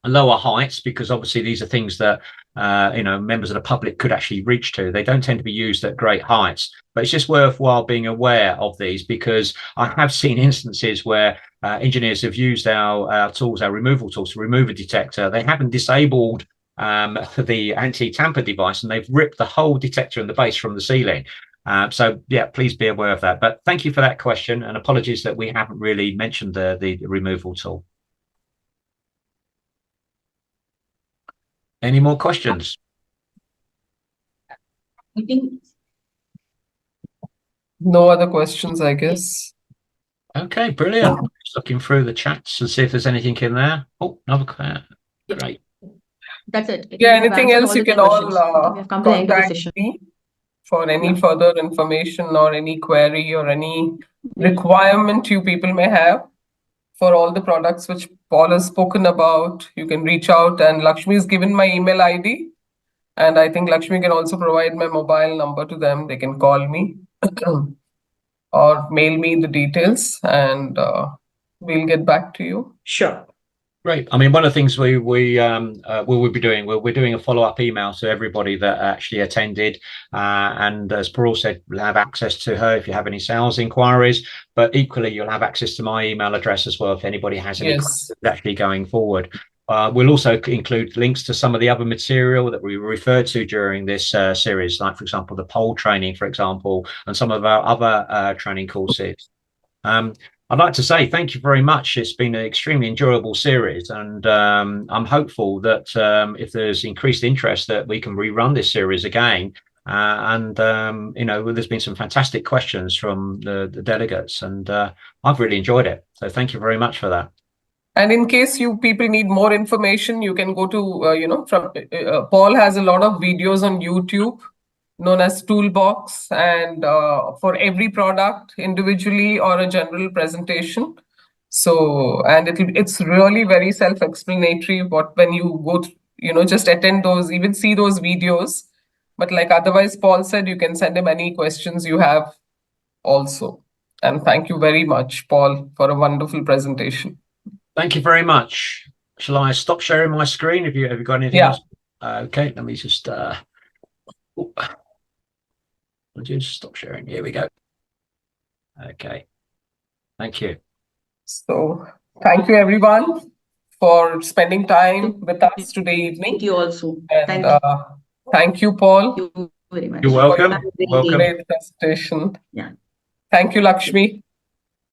lower heights, because obviously these are things that members of the public could actually reach to. They don't tend to be used at great heights, but it's just worthwhile being aware of these, because I have seen instances where engineers have used our tools, our removal tools, to remove a detector. They haven't disabled the anti-tamper device, and they've ripped the whole detector and the base from the ceiling. So yeah, please be aware of that. But thank you for that question, and apologies that we haven't really mentioned the removal tool. Any more questions? I think No other questions, I guess. Okay, brilliant. Just looking through the chats and see if there's anything in there. Oh, another great. that's it. Yeah, We have anything answered else, all you the can questions. I think we all have come to the end of the contact session. me for any Yeah. further information or any query or any requirement you people may have for all the products which Paul has spoken about. You can reach out, and Lakshmi has given my email ID, and I think Lakshmi can also provide my mobile number to them. They can call me or mail me the details, and we'll get back to you. Sure. Great. I mean, one of the things we will be doing, we're doing a follow-up email to everybody that actually attended, and as Paul said, we'll have access to her if you have any sales inquiries, but equally you'll have access to my email address as well if anybody has any questions actually going forward. We'll also include links to some of the other material that we referred to during this series, like, for example, the pole training, for example, and some of our other training courses. I'd like to say thank you very much. It's been an extremely enjoyable series, and I'm hopeful that if there's increased interest, that we can rerun this series again. There's been some fantastic questions from the delegates, and I've really enjoyed it. So thank you very much for that. And in case you people need more information, you can go to, Paul has a lot of videos on YouTube known as Toolbox, and for every product individually or a general presentation. So, and it's really very self-explanatory when you go, just attend those, even see those videos. But like otherwise, Paul said, you can send him any questions you have also. And thank you very much, Paul, for a wonderful presentation. Thank you very much. Shall I stop sharing my screen? Have you got anything else? Okay, let me just I'll just stop sharing. Here we go. Okay. Thank you. So thank you everyone for spending time with us today evening. Thank you also. And thank you, Paul. Thank you very much. You're welcome. For your great presentation. Yeah. Thank you, Lakshmi.